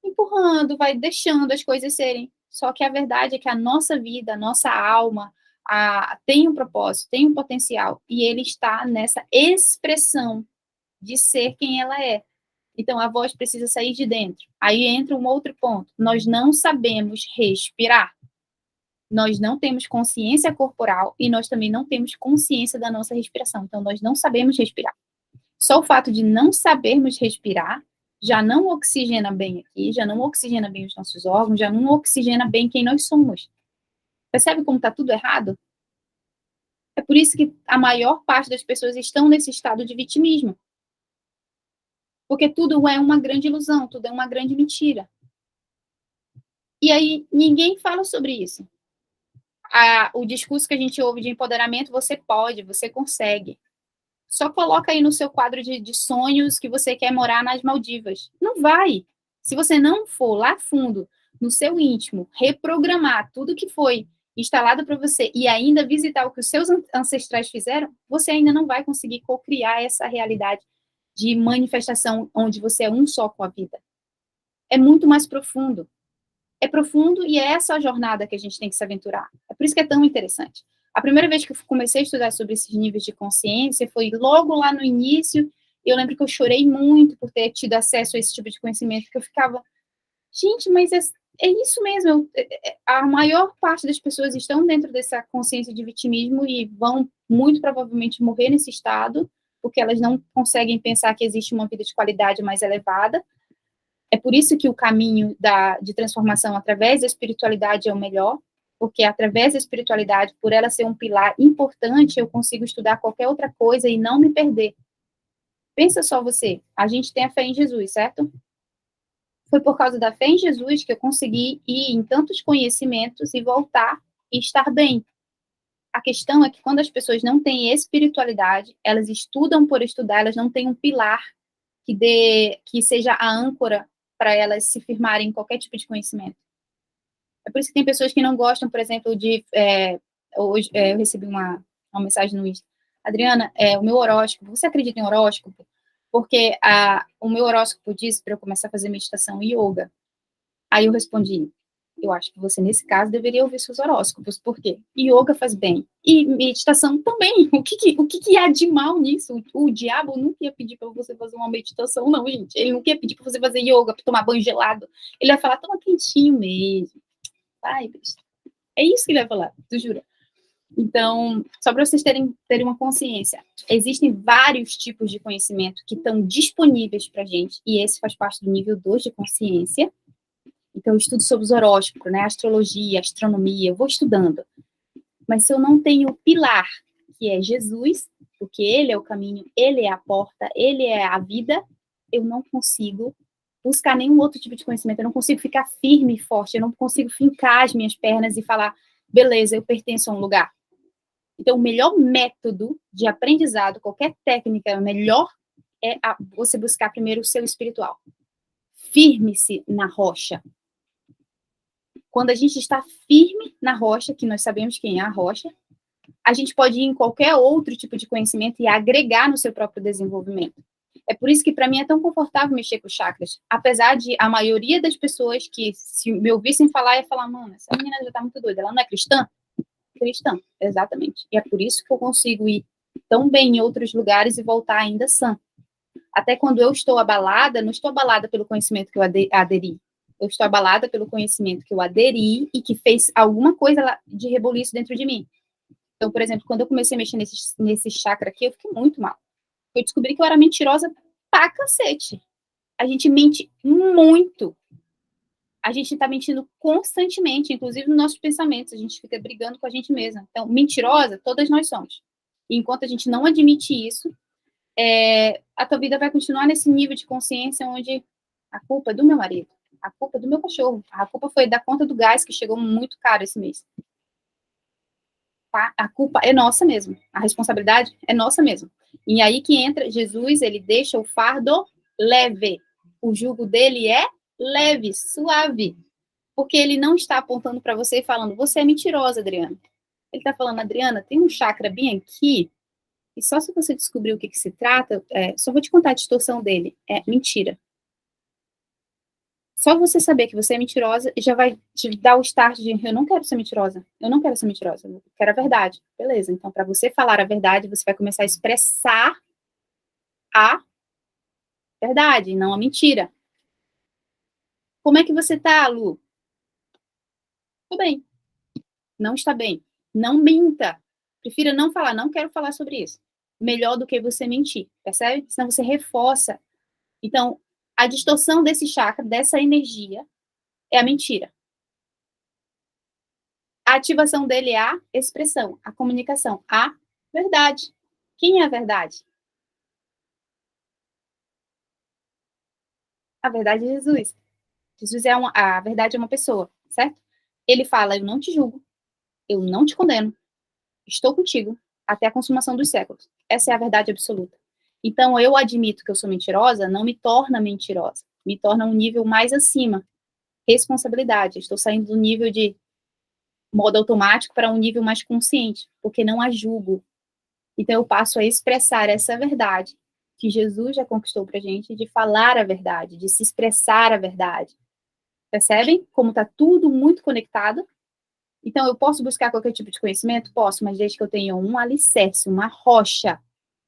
empurrando, vai deixando as coisas serem. Só que a verdade é que a nossa vida, a nossa alma, tem um propósito, tem um potencial, e ele está nessa expressão de ser quem ela é. Então, a voz precisa sair de dentro. Aí entra um outro ponto. Nós não sabemos respirar. Nós não temos consciência corporal e nós também não temos consciência da nossa respiração. Então, nós não sabemos respirar. Só o fato de não sabermos respirar já não oxigena bem aqui, já não oxigena bem os nossos órgãos, já não oxigena bem quem nós somos. Percebe como está tudo errado? É por isso que a maior parte das pessoas estão nesse estado de vitimismo. Porque tudo é uma grande ilusão, tudo é uma grande mentira. E aí, ninguém fala sobre isso. O discurso que a gente ouve de empoderamento, você pode, você consegue. Só coloca aí no seu quadro de sonhos que você quer morar nas Maldivas. Não vai. Se você não for lá fundo, no seu íntimo, reprogramar tudo que foi instalado para você e ainda visitar o que os seus ancestrais fizeram, você ainda não vai conseguir co-criar essa realidade de manifestação onde você é um só com a vida. É muito mais profundo. É profundo e é essa a jornada que a gente tem que se aventurar. É por isso que é tão interessante. A primeira vez que eu comecei a estudar sobre esses níveis de consciência foi logo lá no início. Eu lembro que eu chorei muito por ter tido acesso a esse tipo de conhecimento, que eu ficava, gente, mas é isso mesmo. A maior parte das pessoas estão dentro dessa consciência de vitimismo e vão muito provavelmente morrer nesse estado, porque elas não conseguem pensar que existe uma vida de qualidade mais elevada. É por isso que o caminho de transformação através da espiritualidade é o melhor, porque através da espiritualidade, por ela ser um pilar importante, eu consigo estudar qualquer outra coisa e não me perder. Pensa só você, a gente tem a fé em Jesus, certo? Foi por causa da fé em Jesus que eu consegui ir em tantos conhecimentos e voltar e estar bem. A questão é que quando as pessoas não têm espiritualidade, elas estudam por estudar, elas não têm um pilar que seja a âncora para elas se firmarem em qualquer tipo de conhecimento. É por isso que tem pessoas que não gostam, por exemplo, hoje eu recebi uma mensagem no Insta. Adriana, o meu horóscopo, você acredita em horóscopo? Porque o meu horóscopo disse para eu começar a fazer meditação e yoga. Aí eu respondi, eu acho que você, nesse caso, deveria ouvir seus horóscopos. Por quê? Yoga faz bem. E meditação também. O que há de mal nisso? O diabo não ia pedir para você fazer uma meditação, não, gente. Ele não ia pedir para você fazer yoga, para tomar banho gelado. Ele vai falar, toma quentinho mesmo. Ai, besta. É isso que ele vai falar, tu jura? Então, só para vocês terem uma consciência, existem vários tipos de conhecimento que estão disponíveis para a gente, e esse faz parte do nível 2 de consciência. Então, eu estudo sobre os horóscopos, né, astrologia, astronomia, eu vou estudando. Mas se eu não tenho o pilar, que é Jesus, porque ele é o caminho, ele é a porta, ele é a vida, eu não consigo buscar nenhum outro tipo de conhecimento, eu não consigo ficar firme e forte, eu não consigo fincar as minhas pernas e falar, beleza, eu pertenço a um lugar. Então, o melhor método de aprendizado, qualquer técnica, melhor é você buscar primeiro o seu espiritual. Firme-se na rocha. Quando a gente está firme na rocha, que nós sabemos quem é a rocha, a gente pode ir em qualquer outro tipo de conhecimento e agregar no seu próprio desenvolvimento. É por isso que, para mim, é tão confortável mexer com chakras. Apesar de a maioria das pessoas que, se me ouvissem falar, ia falar, mano, essa menina já tá muito doida, ela não é cristã? Cristã, exatamente. E é por isso que eu consigo ir tão bem em outros lugares e voltar ainda sã. Até quando eu estou abalada, não estou abalada pelo conhecimento que eu aderi. Eu estou abalada pelo conhecimento que eu aderi e que fez alguma coisa de reboliço dentro de mim. Então, por exemplo, quando eu comecei a mexer nesse chakra aqui, eu fiquei muito mal. Eu descobri que eu era mentirosa pra cacete. A gente mente muito. A gente tá mentindo constantemente, inclusive nos nossos pensamentos. A gente fica brigando com a gente mesma. Então, mentirosa, todas nós somos. E enquanto a gente não admite isso, a tua vida vai continuar nesse nível de consciência onde a culpa é do meu marido, a culpa é do meu cachorro, a culpa foi da conta do gás que chegou muito caro esse mês. a culpa é nossa mesmo. A responsabilidade é nossa mesmo. E aí que entra Jesus, ele deixa o fardo leve. O jugo dele é leve, suave. Porque ele não está apontando para você e falando, você é mentirosa, Adriana. Ele está falando, Adriana, tem um chakra bem aqui, e só se você descobrir o que se trata, só vou te contar a distorção dele. É mentira. Só você saber que você é mentirosa já vai te dar o start de eu não quero ser mentirosa, eu não quero ser mentirosa, eu quero a verdade. Beleza, então para você falar a verdade, você vai começar a expressar a verdade, não a mentira. Como é que você tá, Lu? Tudo bem. Não está bem. Não minta. Prefira não falar, não quero falar sobre isso. Melhor do que você mentir, percebe? Senão você reforça. Então, a distorção desse chakra, dessa energia, é a mentira. A ativação dele é a expressão, a comunicação, a verdade. Quem é a verdade? A verdade é Jesus. Jesus a verdade é uma pessoa, certo? Ele fala, eu não te julgo, eu não te condeno, estou contigo até a consumação dos séculos. Essa é a verdade absoluta. Então, eu admito que eu sou mentirosa, não me torna mentirosa, me torna um nível mais acima. Responsabilidade. Estou saindo do nível de modo automático para um nível mais consciente, porque não a julgo. Então, eu passo a expressar essa verdade que Jesus já conquistou para a gente, de falar a verdade, de se expressar a verdade. Percebem como está tudo muito conectado? Então, eu posso buscar qualquer tipo de conhecimento? Posso, mas desde que eu tenha um alicerce, uma rocha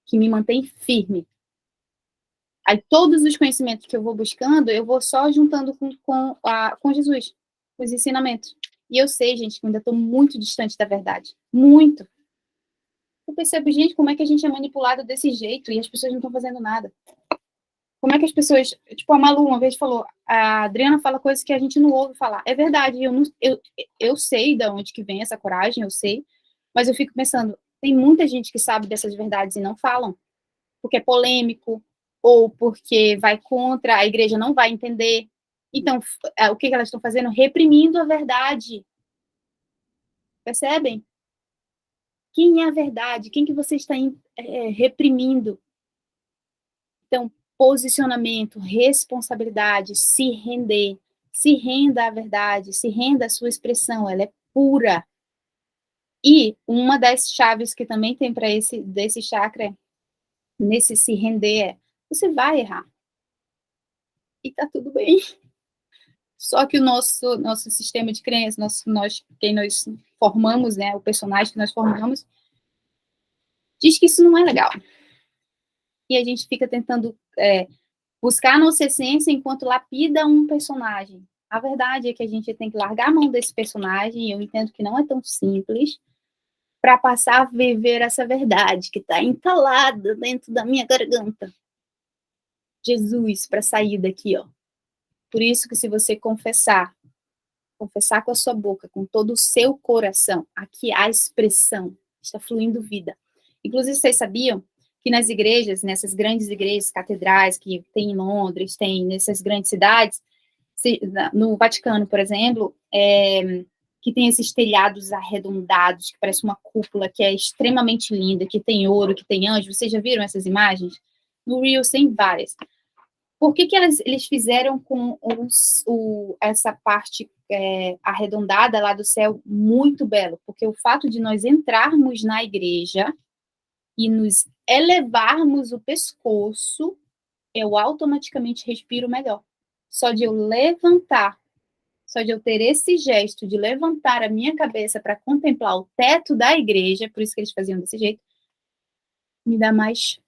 que me mantém firme. Aí, todos os conhecimentos que eu vou buscando, eu vou só juntando com Jesus, com os ensinamentos. E eu sei, gente, que eu ainda estou muito distante da verdade. Muito. Eu percebo, gente, como é que a gente é manipulado desse jeito e as pessoas não estão fazendo nada. Como é que as pessoas... Tipo, a Malu uma vez falou, a Adriana fala coisas que a gente não ouve falar. É verdade, eu sei de onde que vem essa coragem, eu sei, mas eu fico pensando, tem muita gente que sabe dessas verdades e não falam, porque é polêmico, ou porque vai contra, a igreja não vai entender. Então, o que elas estão fazendo? Reprimindo a verdade. Percebem? Quem é a verdade? Quem que você está reprimindo? Então, posicionamento, responsabilidade, se render. Se renda à verdade, se renda à sua expressão, ela é pura. E uma das chaves que também tem para desse chakra, nesse se render, é você vai errar. E tá tudo bem. Só que o nosso sistema de crença, quem nós formamos, né, o personagem que nós formamos, diz que isso não é legal. E a gente fica tentando buscar a nossa essência enquanto lapida um personagem. A verdade é que a gente tem que largar a mão desse personagem, e eu entendo que não é tão simples, para passar a viver essa verdade que está entalada dentro da minha garganta. Jesus, para sair daqui, ó. Por isso que se você confessar com a sua boca, com todo o seu coração, aqui há expressão, está fluindo vida. Inclusive, vocês sabiam que nas igrejas, nessas grandes igrejas, catedrais que tem em Londres, tem nessas grandes cidades, no Vaticano, por exemplo, que tem esses telhados arredondados, que parece uma cúpula, que é extremamente linda, que tem ouro, que tem anjo. Vocês já viram essas imagens? No Reels tem várias. Por que eles fizeram com essa parte arredondada lá do céu muito belo? Porque o fato de nós entrarmos na igreja e nos elevarmos o pescoço, eu automaticamente respiro melhor. Só de eu levantar, só de eu ter esse gesto de levantar a minha cabeça para contemplar o teto da igreja, por isso que eles faziam desse jeito, me dá mais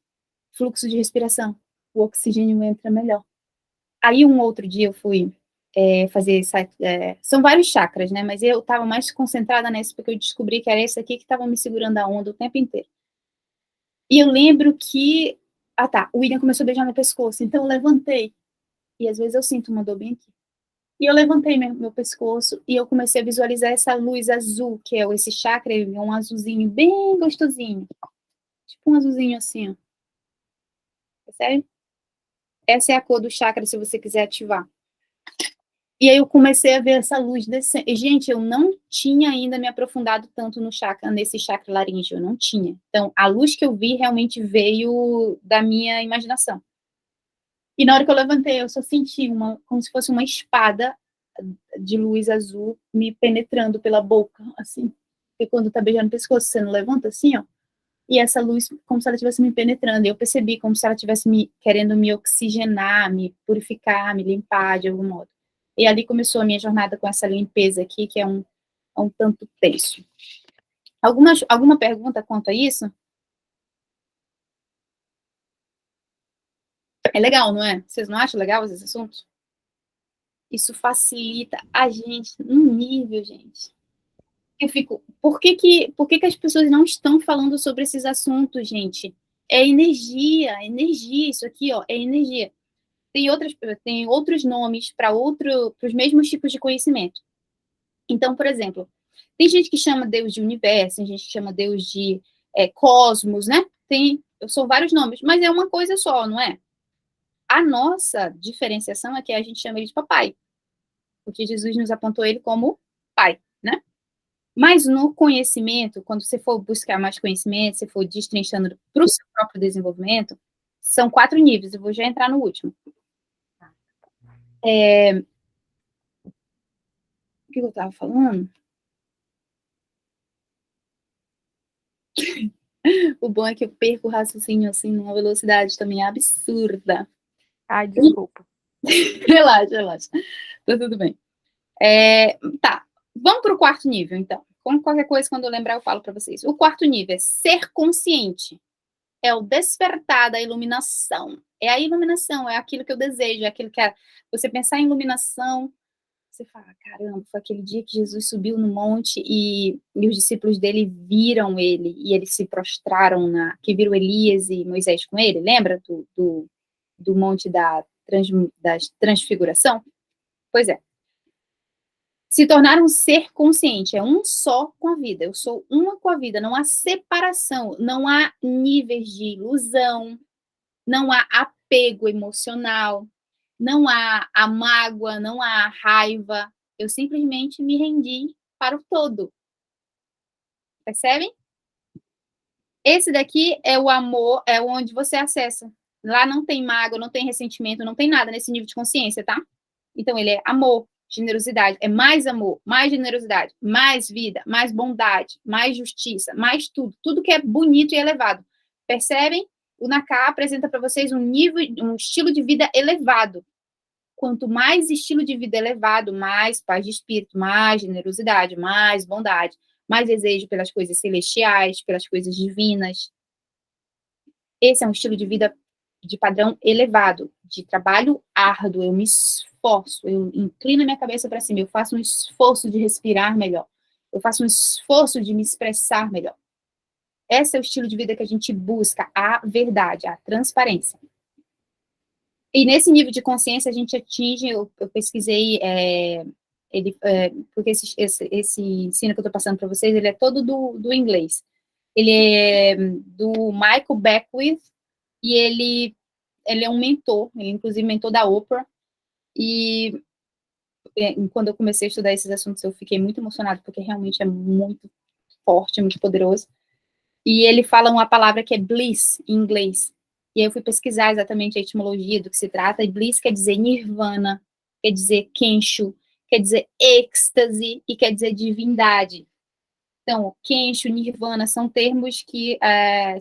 fluxo de respiração. O oxigênio entra melhor. Aí, um outro dia, eu fui fazer... são vários chakras, né? Mas eu estava mais concentrada nesse, porque eu descobri que era esse aqui que estava me segurando a onda o tempo inteiro. E eu lembro que... Ah, tá. O William começou a beijar meu pescoço, então eu levantei. E, às vezes, eu sinto uma dor bem aqui. E eu levantei meu pescoço e eu comecei a visualizar essa luz azul, que é esse chakra, um azulzinho bem gostosinho. Tipo um azulzinho assim, ó. Percebe? Essa é a cor do chakra, se você quiser ativar. E aí eu comecei a ver essa luz descendo. E, gente, eu não tinha ainda me aprofundado tanto no chakra, nesse chakra laríngeo, eu não tinha. Então, a luz que eu vi realmente veio da minha imaginação. E na hora que eu levantei, eu só senti como se fosse uma espada de luz azul me penetrando pela boca, assim. Porque quando tá beijando o pescoço, você não levanta assim, ó. E essa luz, como se ela estivesse me penetrando. E eu percebi como se ela estivesse querendo me oxigenar, me purificar, me limpar de algum modo. E ali começou a minha jornada com essa limpeza aqui, que é um tanto tenso. Alguma pergunta quanto a isso? É legal, não é? Vocês não acham legal esses assuntos? Isso facilita a gente num nível, gente. Eu fico, por que as pessoas não estão falando sobre esses assuntos, gente? É energia, isso aqui, ó, é energia. Tem outros nomes para os mesmos tipos de conhecimento. Então, por exemplo, tem gente que chama Deus de universo, tem gente que chama Deus de cosmos, né? São vários nomes, mas é uma coisa só, não é? A nossa diferenciação é que a gente chama ele de papai, porque Jesus nos apontou ele como pai, né? Mas no conhecimento, quando você for buscar mais conhecimento, você for destrinchando para o seu próprio desenvolvimento, são 4 níveis, eu vou já entrar no último. O que eu estava falando? O bom é que eu perco o raciocínio assim numa velocidade também absurda. Ai, desculpa. Relaxa. Tá tudo bem. Tá, vamos para o 4º nível, então. Como qualquer coisa, quando eu lembrar, eu falo para vocês. O 4º nível é ser consciente. É o despertar da iluminação. É a iluminação, é aquilo que eu desejo, é aquilo que você pensar em iluminação, você fala, caramba, foi aquele dia que Jesus subiu no monte e os discípulos dele viram ele, e eles se prostraram que viram Elias e Moisés com ele, lembra do monte da transfiguração? Pois é. Se tornar um ser consciente, é um só com a vida, eu sou uma com a vida, não há separação, não há níveis de ilusão, não há apego emocional, não há a mágoa, não há a raiva, eu simplesmente me rendi para o todo. Percebem? Esse daqui é o amor, é onde você acessa. Lá não tem mágoa, não tem ressentimento, não tem nada nesse nível de consciência, tá? Então ele é amor, generosidade, é mais amor, mais generosidade, mais vida, mais bondade, mais justiça, mais tudo que é bonito e elevado. Percebem? O Naká apresenta para vocês um estilo de vida elevado. Quanto mais estilo de vida elevado, mais paz de espírito, mais generosidade, mais bondade, mais desejo pelas coisas celestiais, pelas coisas divinas. Esse é um estilo de vida de padrão elevado, de trabalho árduo. Eu me esforço, eu inclino a minha cabeça para cima, eu faço um esforço de respirar melhor, eu faço um esforço de me expressar melhor. Esse é o estilo de vida que a gente busca, a verdade, a transparência. E nesse nível de consciência a gente atinge, eu pesquisei, porque esse ensino que eu estou passando para vocês, ele é todo do inglês. Ele é do Michael Beckwith, e ele é um mentor, ele é inclusive mentor da Oprah, e quando eu comecei a estudar esses assuntos eu fiquei muito emocionada, porque realmente é muito forte, muito poderoso. E ele fala uma palavra que é bliss, em inglês. E aí eu fui pesquisar exatamente a etimologia do que se trata, e bliss quer dizer nirvana, quer dizer kensho, quer dizer êxtase, e quer dizer divindade. Então, kensho, nirvana, são termos que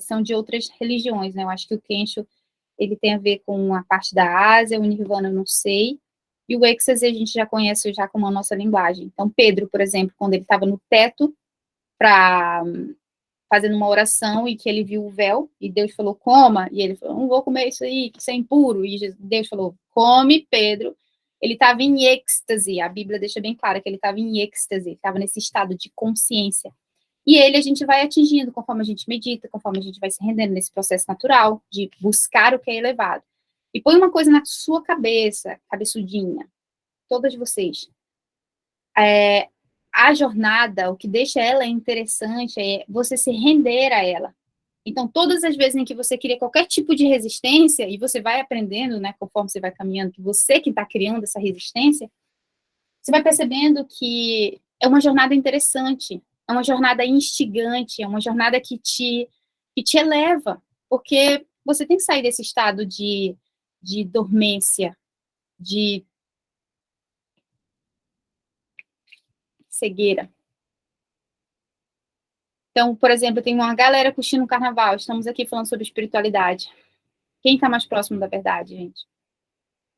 são de outras religiões, né? Eu acho que o kensho, ele tem a ver com a parte da Ásia, o nirvana eu não sei, e o êxtase a gente já conhece já como a nossa linguagem. Então, Pedro, por exemplo, quando ele estava no teto, fazendo uma oração, e que ele viu o véu, e Deus falou, coma, e ele falou, não vou comer isso aí, que isso é impuro, e Deus falou, come, Pedro. Ele estava em êxtase, a Bíblia deixa bem claro que ele estava em êxtase, estava nesse estado de consciência. E ele a gente vai atingindo conforme a gente medita, conforme a gente vai se rendendo nesse processo natural de buscar o que é elevado. E põe uma coisa na sua cabeça, cabeçudinha, todas vocês. A jornada, o que deixa ela interessante é você se render a ela. Então, todas as vezes em que você cria qualquer tipo de resistência, e você vai aprendendo, né, conforme você vai caminhando, que você que está criando essa resistência, você vai percebendo que é uma jornada interessante, é uma jornada instigante, é uma jornada que te eleva, porque você tem que sair desse estado de dormência, de cegueira. Então, por exemplo, tem uma galera curtindo o carnaval, estamos aqui falando sobre espiritualidade. Quem está mais próximo da verdade, gente?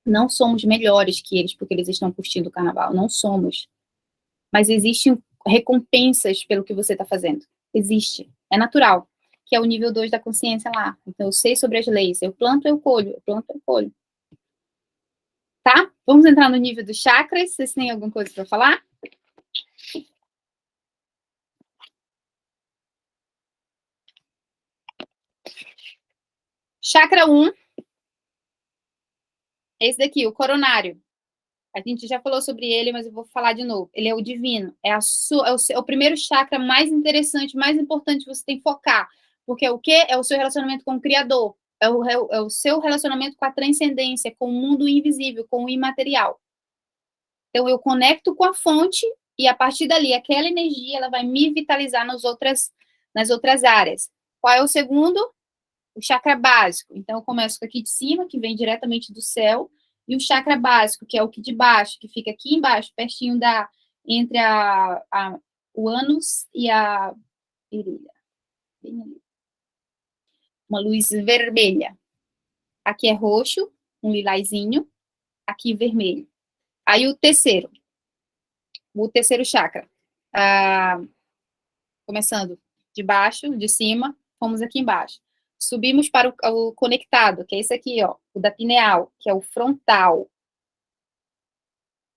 Não somos melhores que eles porque eles estão curtindo o carnaval, não somos. Mas existem recompensas pelo que você está fazendo. Existe. É natural. Que é o nível 2 da consciência lá. Então, eu sei sobre as leis. Eu planto, eu colho. Eu planto, eu colho. Tá? Vamos entrar no nível dos chakras. Vocês têm alguma coisa para falar? Chakra 1. Esse daqui, o coronário. A gente já falou sobre ele, mas eu vou falar de novo. Ele é o divino. É o primeiro chakra mais interessante, mais importante que você tem que focar. Porque é o quê? É o seu relacionamento com o Criador. É o seu relacionamento com a transcendência, com o mundo invisível, com o imaterial. Então, eu conecto com a fonte e, a partir dali, aquela energia ela vai me vitalizar nas outras áreas. Qual é o segundo? O chakra básico. Então, eu começo com aqui de cima, que vem diretamente do céu, e o chakra básico, que é o que de baixo, que fica aqui embaixo, pertinho entre o ânus e a virilha. Uma luz vermelha. Aqui é roxo, um lilazinho, aqui vermelho. Aí o terceiro chakra. Começando de baixo, de cima, fomos aqui embaixo. Subimos para o conectado, que é esse aqui, ó, o da pineal, que é o frontal.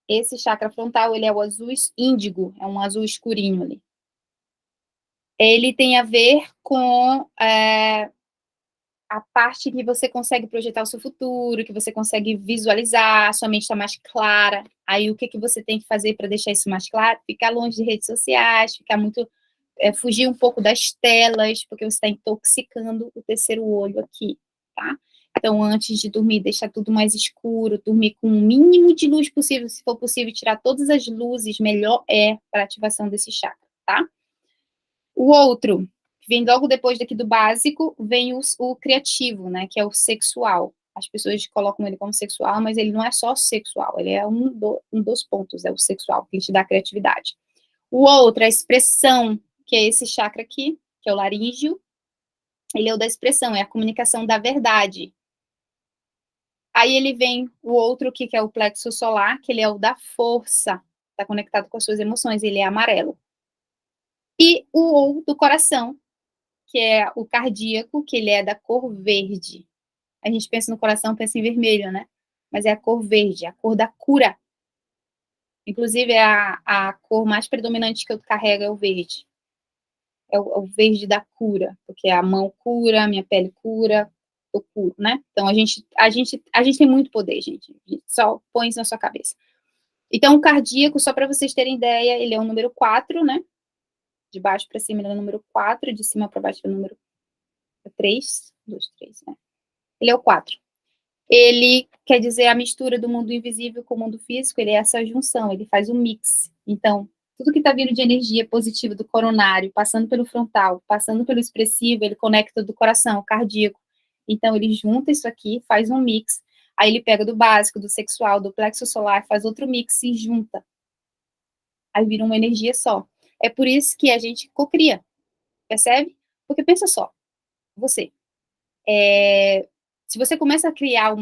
Esse chakra frontal, ele é o azul índigo, é um azul escurinho ali. Ele tem a ver com a parte que você consegue projetar o seu futuro, que você consegue visualizar, sua mente está mais clara. Aí, o que você tem que fazer para deixar isso mais claro? Ficar longe de redes sociais, fugir um pouco das telas, porque você está intoxicando o terceiro olho aqui, tá? Então, antes de dormir, deixar tudo mais escuro, dormir com o mínimo de luz possível, se for possível, tirar todas as luzes, melhor é para ativação desse chakra, tá? O outro, que vem logo depois daqui do básico, vem o criativo, né, que é o sexual. As pessoas colocam ele como sexual, mas ele não é só sexual, ele é um dos pontos, é o sexual, que te dá criatividade. O outro, a expressão, que é esse chakra aqui, que é o laríngeo, ele é o da expressão, é a comunicação da verdade. Aí ele vem o outro, que é o plexo solar, que ele é o da força, está conectado com as suas emoções, ele é amarelo. E o do coração, que é o cardíaco, que ele é da cor verde. A gente pensa no coração, pensa em vermelho, né? Mas é a cor verde, a cor da cura. Inclusive, a cor mais predominante que eu carrego é o verde. É o verde da cura, porque a mão cura, a minha pele cura, eu curo, né? Então, a gente tem muito poder, gente. Só põe isso na sua cabeça. Então, o cardíaco, só para vocês terem ideia, ele é o número 4, né? De baixo para cima ele é o número 4, de cima para baixo é o número 3, 2, 3, né? Ele é o 4. Ele quer dizer a mistura do mundo invisível com o mundo físico, ele é essa junção, ele faz um mix. Então, tudo que está vindo de energia positiva do coronário, passando pelo frontal, passando pelo expressivo, ele conecta do coração, o cardíaco. Então, ele junta isso aqui, faz um mix, aí ele pega do básico, do sexual, do plexo solar, faz outro mix e junta. Aí vira uma energia só. É por isso que a gente cocria, percebe? Porque pensa só, você. Se você começa a criar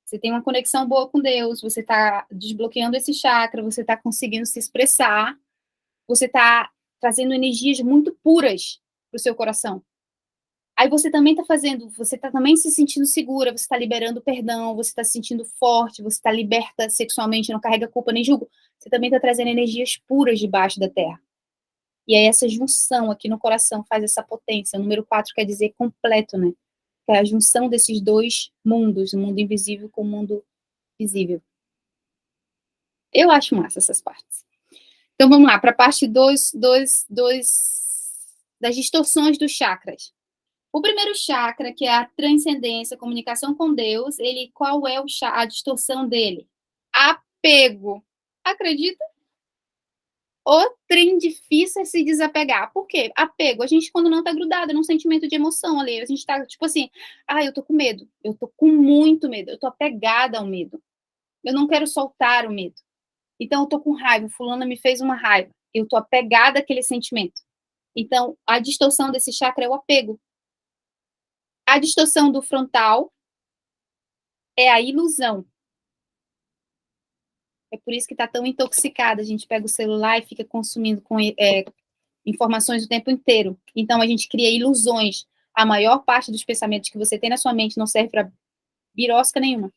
você tem uma conexão boa com Deus, você está desbloqueando esse chakra, você está conseguindo se expressar, você está trazendo energias muito puras para o seu coração. Aí você também você está também se sentindo segura, você está liberando perdão, você está se sentindo forte, você está liberta sexualmente, não carrega culpa nem julgo. Você também está trazendo energias puras debaixo da terra. E aí essa junção aqui no coração faz essa potência. O número 4 quer dizer completo, né? Que é a junção desses dois mundos, o mundo invisível com o mundo visível. Eu acho massa essas partes. Então vamos lá, para a parte das distorções dos chakras. O primeiro chakra, que é a transcendência, a comunicação com Deus, qual é a distorção dele? A apego. Acredita? O trem difícil é se desapegar. Por quê? Apego. A gente, quando não tá grudado num sentimento de emoção ali, a gente tá, tipo assim, eu tô com medo. Eu tô com muito medo. Eu tô apegada ao medo. Eu não quero soltar o medo. Então, eu tô com raiva. Fulana me fez uma raiva. Eu tô apegada àquele sentimento. Então, a distorção desse chakra é o apego. A distorção do frontal é a ilusão. É por isso que está tão intoxicada. A gente pega o celular e fica consumindo informações o tempo inteiro. Então, a gente cria ilusões. A maior parte dos pensamentos que você tem na sua mente não serve para birosca nenhuma.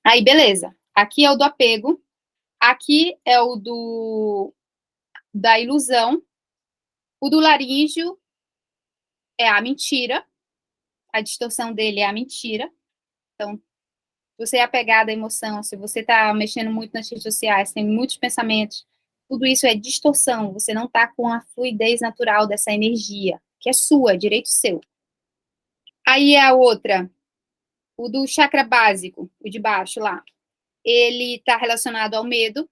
Aí, beleza. Aqui é o do apego. Aqui é o da ilusão. O do laríngeo é a mentira. A distorção dele é a mentira. Então, você é apegado à emoção, se você está mexendo muito nas redes sociais, tem muitos pensamentos, tudo isso é distorção, você não está com a fluidez natural dessa energia, que é sua, é direito seu. Aí a outra, o do chakra básico, o de baixo lá, ele está relacionado ao medo,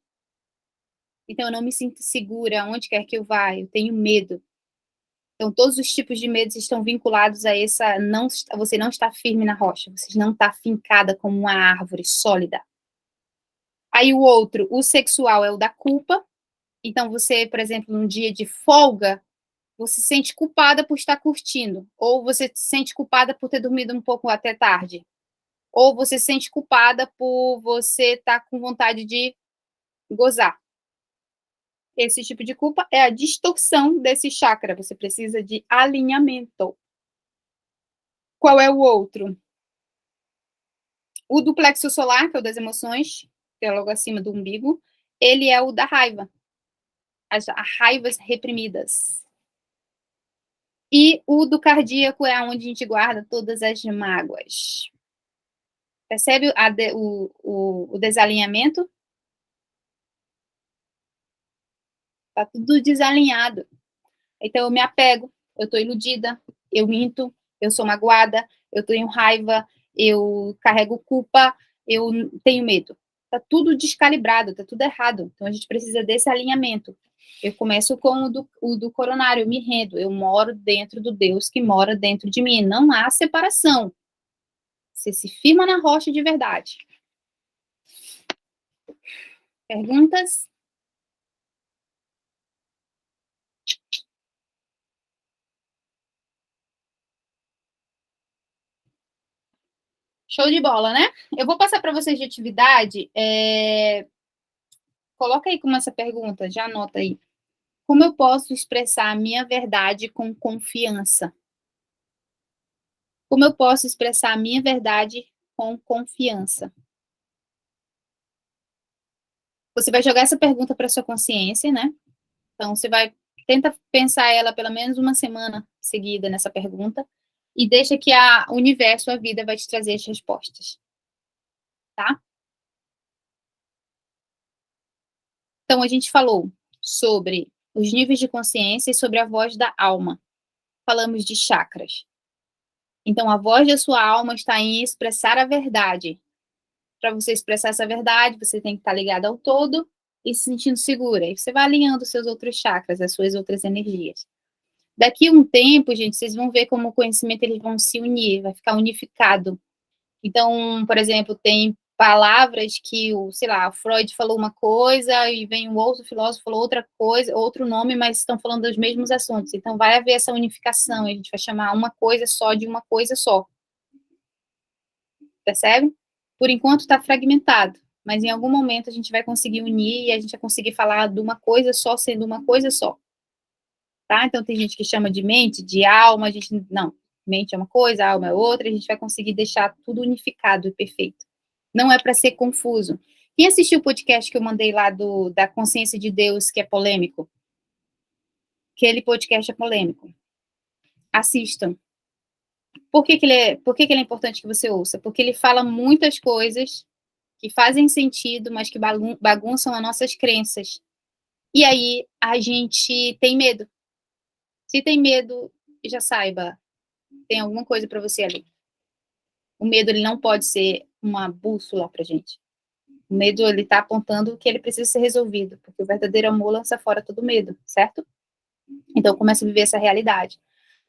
então eu não me sinto segura onde quer que eu vá, eu tenho medo. Então, todos os tipos de medos estão vinculados a você não está firme na rocha, você não está fincada como uma árvore sólida. Aí o outro, o sexual, é o da culpa. Então, você, por exemplo, num dia de folga, você se sente culpada por estar curtindo, ou você se sente culpada por ter dormido um pouco até tarde, ou você se sente culpada por você estar com vontade de gozar. Esse tipo de culpa é a distorção desse chakra. Você precisa de alinhamento. Qual é o outro? O do plexo solar, que é o das emoções, que é logo acima do umbigo, ele é o da raiva. As raivas reprimidas. E o do cardíaco é onde a gente guarda todas as mágoas. Percebe o desalinhamento? Tá tudo desalinhado. Então eu me apego, eu tô iludida, eu minto, eu sou magoada, eu tenho raiva, eu carrego culpa, eu tenho medo. Tá tudo descalibrado, tá tudo errado. Então a gente precisa desse alinhamento. Eu começo com o do coronário, eu me rendo, eu moro dentro do Deus que mora dentro de mim. Não há separação. Você se firma na rocha de verdade. Perguntas? Show de bola, né? Eu vou passar para vocês de atividade. Coloca aí como essa pergunta, já anota aí. Como eu posso expressar a minha verdade com confiança? Como eu posso expressar a minha verdade com confiança? Você vai jogar essa pergunta para sua consciência, né? Então, você vai tenta pensar ela pelo menos uma semana seguida nessa pergunta e deixa que o universo, a vida, vai te trazer as respostas. Tá? Então, a gente falou sobre os níveis de consciência e sobre a voz da alma. Falamos de chakras. Então, a voz da sua alma está em expressar a verdade. Para você expressar essa verdade, você tem que estar ligado ao todo e se sentindo segura. E você vai alinhando os seus outros chakras, as suas outras energias. Daqui a um tempo, gente, vocês vão ver como o conhecimento eles vão se unir, vai ficar unificado. Então, por exemplo, tem palavras que o Freud falou uma coisa e vem um outro filósofo falou outra coisa, outro nome, mas estão falando dos mesmos assuntos. Então, vai haver essa unificação, e a gente vai chamar uma coisa só de uma coisa só. Percebe? Por enquanto está fragmentado, mas em algum momento a gente vai conseguir unir e a gente vai conseguir falar de uma coisa só sendo uma coisa só. Tá? Então, tem gente que chama de mente, de alma, a gente não. Mente é uma coisa, alma é outra, a gente vai conseguir deixar tudo unificado e perfeito. Não é para ser confuso. Quem assistiu o podcast que eu mandei lá da consciência de Deus, que é polêmico? Aquele podcast é polêmico. Assistam. Por que ele é importante que você ouça? Porque ele fala muitas coisas que fazem sentido, mas que bagunçam as nossas crenças. E aí a gente tem medo. Se tem medo, já saiba, tem alguma coisa para você ali. O medo, ele não pode ser uma bússola pra gente. O medo, ele tá apontando que ele precisa ser resolvido, porque o verdadeiro amor lança fora todo medo, certo? Então, eu começo a viver essa realidade.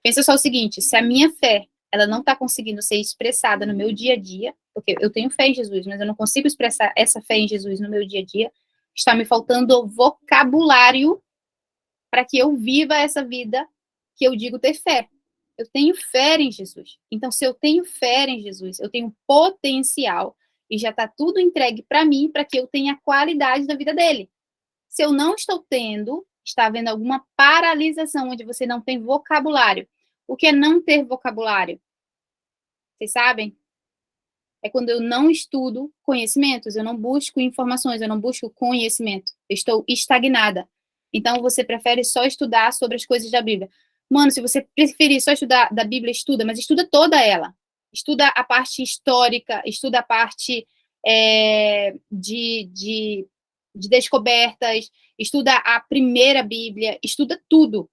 Pensa só o seguinte, se a minha fé, ela não tá conseguindo ser expressada no meu dia a dia, porque eu tenho fé em Jesus, mas eu não consigo expressar essa fé em Jesus no meu dia a dia, está me faltando vocabulário para que eu viva essa vida que eu digo ter fé. Eu tenho fé em Jesus. Então, se eu tenho fé em Jesus, eu tenho potencial e já está tudo entregue para mim para que eu tenha qualidade da vida dele. Se eu não estou tendo, está havendo alguma paralisação onde você não tem vocabulário. O que é não ter vocabulário? Vocês sabem? É quando eu não estudo conhecimentos, eu não busco informações, eu não busco conhecimento. Eu estou estagnada. Então, você prefere só estudar sobre as coisas da Bíblia. Mano, se você preferir só estudar da Bíblia, estuda, mas estuda toda ela. Estuda a parte histórica, estuda a parte de descobertas, estuda a primeira Bíblia, estuda tudo.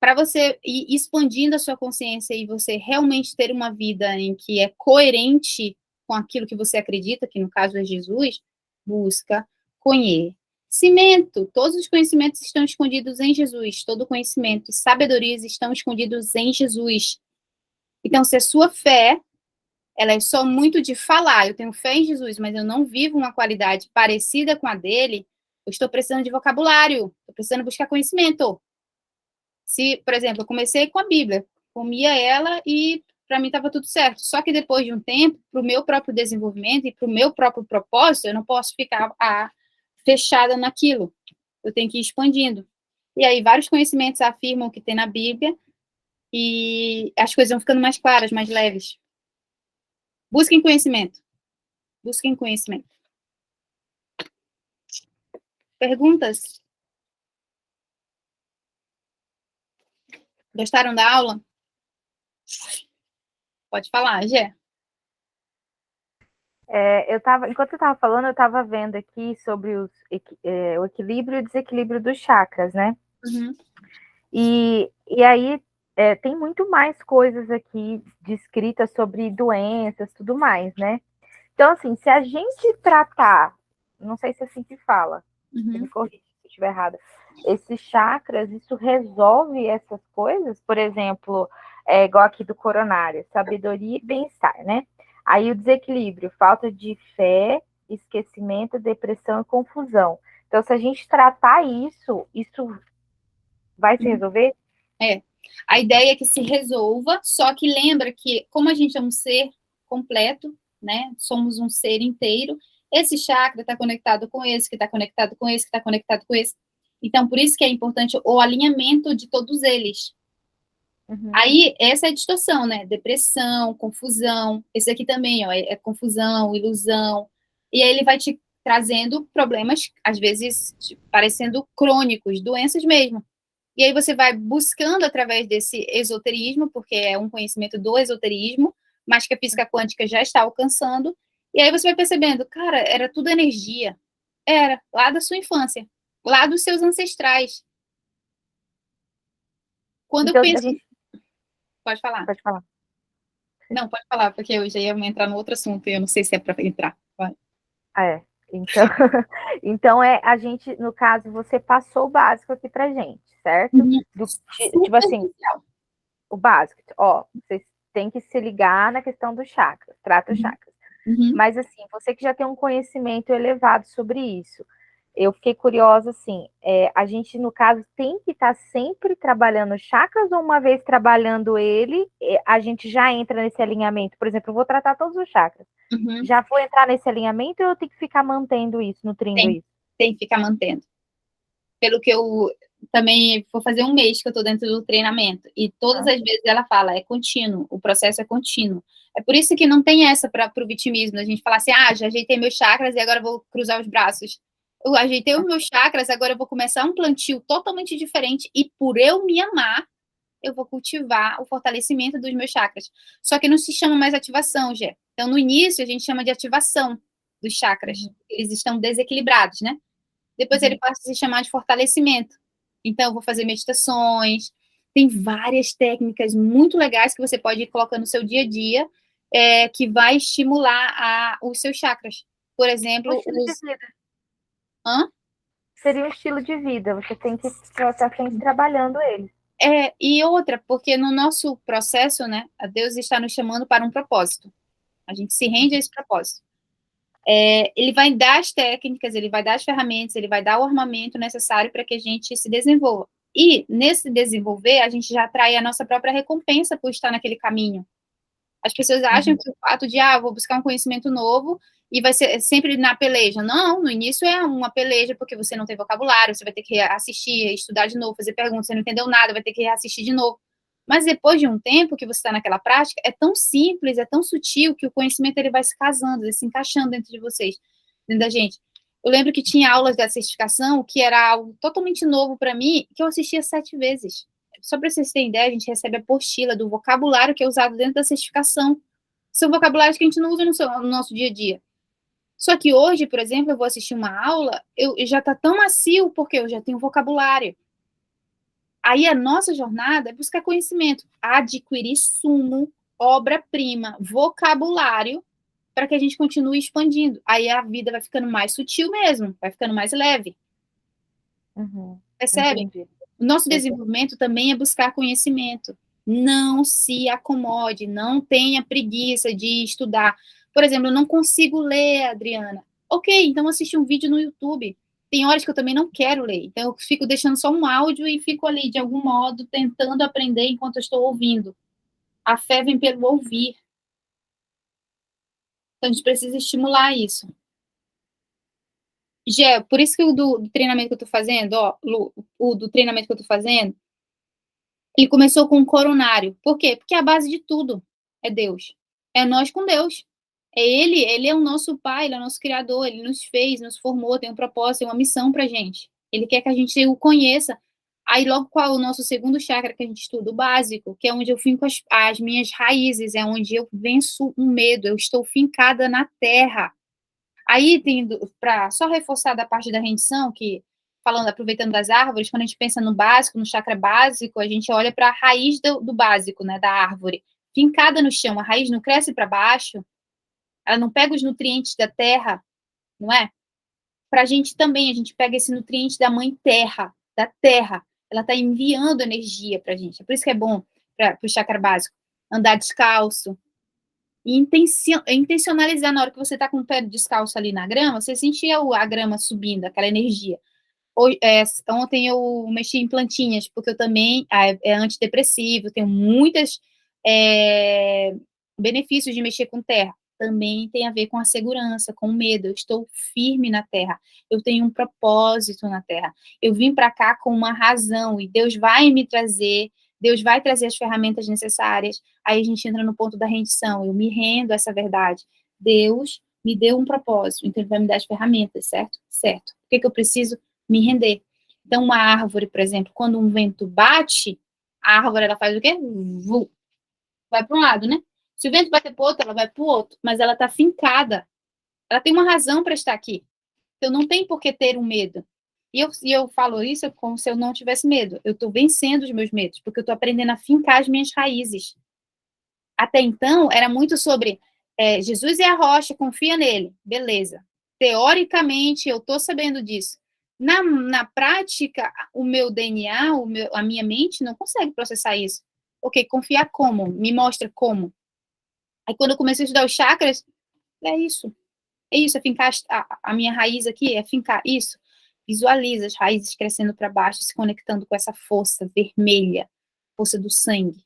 Para você ir expandindo a sua consciência e você realmente ter uma vida em que é coerente com aquilo que você acredita, que no caso é Jesus, busca conhecimento. Todos os conhecimentos estão escondidos em Jesus. Todo conhecimento e sabedorias estão escondidos em Jesus. Então, se a sua fé, ela é só muito de falar, eu tenho fé em Jesus, mas eu não vivo uma qualidade parecida com a dele, eu estou precisando de vocabulário, estou precisando buscar conhecimento. Se, por exemplo, eu comecei com a Bíblia, comia ela e para mim estava tudo certo. Só que depois de um tempo, para o meu próprio desenvolvimento e para o meu próprio propósito, eu não posso ficar fechada naquilo. Eu tenho que ir expandindo. E aí, vários conhecimentos afirmam que tem na Bíblia e as coisas vão ficando mais claras, mais leves. Busquem conhecimento. Busquem conhecimento. Perguntas? Gostaram da aula? Pode falar, Gé. Enquanto eu estava falando, eu estava vendo aqui sobre o equilíbrio e o desequilíbrio dos chakras, né? Uhum. E aí tem muito mais coisas aqui descritas sobre doenças, tudo mais, né? Então, assim, se a gente tratar, não sei se é assim que fala, você me corrige se eu estiver errada, esses chakras, isso resolve essas coisas? Por exemplo, igual aqui do coronário, sabedoria e bem-estar, né? Aí o desequilíbrio, falta de fé, esquecimento, depressão e confusão. Então, se a gente tratar isso vai se resolver? A ideia é que se resolva, só que lembra que, como a gente é um ser completo, né? Somos um ser inteiro, esse chakra está conectado com esse, que está conectado com esse, que está conectado com esse. Então, por isso que é importante o alinhamento de todos eles. Uhum. Aí, essa é a distorção, né? Depressão, confusão. Esse aqui também, ó, é confusão, ilusão. E aí ele vai te trazendo problemas, às vezes, parecendo crônicos, doenças mesmo. E aí você vai buscando através desse esoterismo, porque é um conhecimento do esoterismo, mas que a física quântica já está alcançando. E aí você vai percebendo, cara, era tudo energia. Era, lá da sua infância, lá dos seus ancestrais. Quando então, eu penso... Pode falar. Pode falar. Não, pode falar, porque eu já ia entrar no outro assunto e eu não sei se é para entrar. Vai. Então a gente, no caso, você passou o básico aqui pra gente, certo? Tipo assim, o básico, ó, vocês têm que se ligar na questão do chakra, trata os chakras. Mas assim, você que já tem um conhecimento elevado sobre isso, eu fiquei curiosa, assim, a gente, no caso, tem que estar sempre trabalhando chakras ou uma vez trabalhando ele, a gente já entra nesse alinhamento? Por exemplo, eu vou tratar todos os chakras. Já vou entrar nesse alinhamento ou eu tenho que ficar mantendo isso, nutrindo isso? Tem que ficar mantendo. Pelo que eu também vou fazer um mês que eu estou dentro do treinamento, e todas as vezes ela fala, é contínuo, o processo é contínuo. É por isso que não tem essa para o vitimismo, a gente falar assim, já ajeitei meus chakras e agora vou cruzar os braços. Eu ajeitei os meus chakras, agora eu vou começar um plantio totalmente diferente, e por eu me amar, eu vou cultivar o fortalecimento dos meus chakras. Só que não se chama mais ativação, Gé. Então, no início, a gente chama de ativação dos chakras. Eles estão desequilibrados, né? Depois ele passa a se chamar de fortalecimento. Então, eu vou fazer meditações. Tem várias técnicas muito legais que você pode ir colocando no seu dia a dia, que vai estimular os seus chakras. Por exemplo, estilo de vida. Hã? Seria um estilo de vida, você tem que estar sempre trabalhando ele. E outra, porque no nosso processo, né, Deus está nos chamando para um propósito. A gente se rende a esse propósito. Ele vai dar as técnicas, ele vai dar as ferramentas, ele vai dar o armamento necessário para que a gente se desenvolva. E, nesse desenvolver, a gente já atrai a nossa própria recompensa por estar naquele caminho. As pessoas acham que o fato de, vou buscar um conhecimento novo e vai ser sempre na peleja. Não, no início é uma peleja porque você não tem vocabulário, você vai ter que assistir, estudar de novo, fazer perguntas, você não entendeu nada, vai ter que assistir de novo. Mas depois de um tempo que você está naquela prática, é tão simples, é tão sutil que o conhecimento ele vai se casando, ele se encaixando dentro de vocês, dentro da gente. Eu lembro que tinha aulas da certificação que era algo totalmente novo para mim, que eu assistia 7 vezes. Só para vocês terem ideia, a gente recebe a apostila do vocabulário que é usado dentro da certificação. São vocabulários que a gente não usa no nosso dia a dia. Só que hoje, por exemplo, eu vou assistir uma aula, eu já está tão macio, porque eu já tenho vocabulário. Aí a nossa jornada é buscar conhecimento, adquirir sumo, obra-prima, vocabulário, para que a gente continue expandindo. Aí a vida vai ficando mais sutil mesmo, vai ficando mais leve. Percebe? Entendi. O nosso desenvolvimento também é buscar conhecimento. Não se acomode, não tenha preguiça de estudar. Por exemplo, eu não consigo ler, Adriana. Ok, então assiste um vídeo no YouTube. Tem horas que eu também não quero ler, então eu fico deixando só um áudio e fico ali, de algum modo, tentando aprender enquanto eu estou ouvindo. A fé vem pelo ouvir. Então a gente precisa estimular isso. Gé, por isso que o do treinamento que eu estou fazendo, Lu, o do treinamento que eu estou fazendo, ele começou com um coronário. Por quê? Porque a base de tudo é Deus. É nós com Deus. Ele é o nosso pai, ele é o nosso criador, ele nos fez, nos formou, tem um propósito, tem uma missão pra gente. Ele quer que a gente o conheça. Aí logo qual é o nosso segundo chakra que a gente estuda? O básico, que é onde eu finco as minhas raízes, é onde eu venço o medo, eu estou fincada na terra. Aí tem, para só reforçar da parte da rendição, que aproveitando das árvores, quando a gente pensa no básico, no chakra básico, a gente olha para a raiz do básico, né, da árvore, fincada no chão, a raiz não cresce para baixo, ela não pega os nutrientes da terra, não é? Para a gente também, a gente pega esse nutriente da mãe terra, da terra, ela está enviando energia para a gente, é por isso que é bom para o chakra básico, andar descalço, e intencionalizar na hora que você está com o pé descalço ali na grama, você sentia a grama subindo, aquela energia. Ontem eu mexi em plantinhas, porque eu também é antidepressivo, tenho muitos benefícios de mexer com terra. Também tem a ver com a segurança, com o medo. Eu estou firme na terra. Eu tenho um propósito na terra. Eu vim para cá com uma razão e Deus vai me trazer. Deus vai trazer as ferramentas necessárias. Aí a gente entra no ponto da rendição. Eu me rendo a essa verdade. Deus me deu um propósito, então ele vai me dar as ferramentas, certo? Certo. O que eu preciso? Me render. Então, uma árvore, por exemplo, quando um vento bate, a árvore ela faz o quê? Vai para um lado, né? Se o vento bater para o outro, ela vai para o outro, mas ela está fincada. Ela tem uma razão para estar aqui. Então, não tem por que ter um medo. E eu falo isso como se eu não tivesse medo. Eu estou vencendo os meus medos, porque eu estou aprendendo a fincar as minhas raízes. Até então, era muito sobre Jesus é a rocha, confia nele. Beleza. Teoricamente, eu estou sabendo disso. Na prática, o meu DNA, a minha mente não consegue processar isso. Ok, confiar como? Me mostra como. Aí, quando eu comecei a estudar os chakras, é isso. É isso, é fincar a minha raiz aqui, é fincar isso. Visualiza as raízes crescendo para baixo, se conectando com essa força vermelha, força do sangue.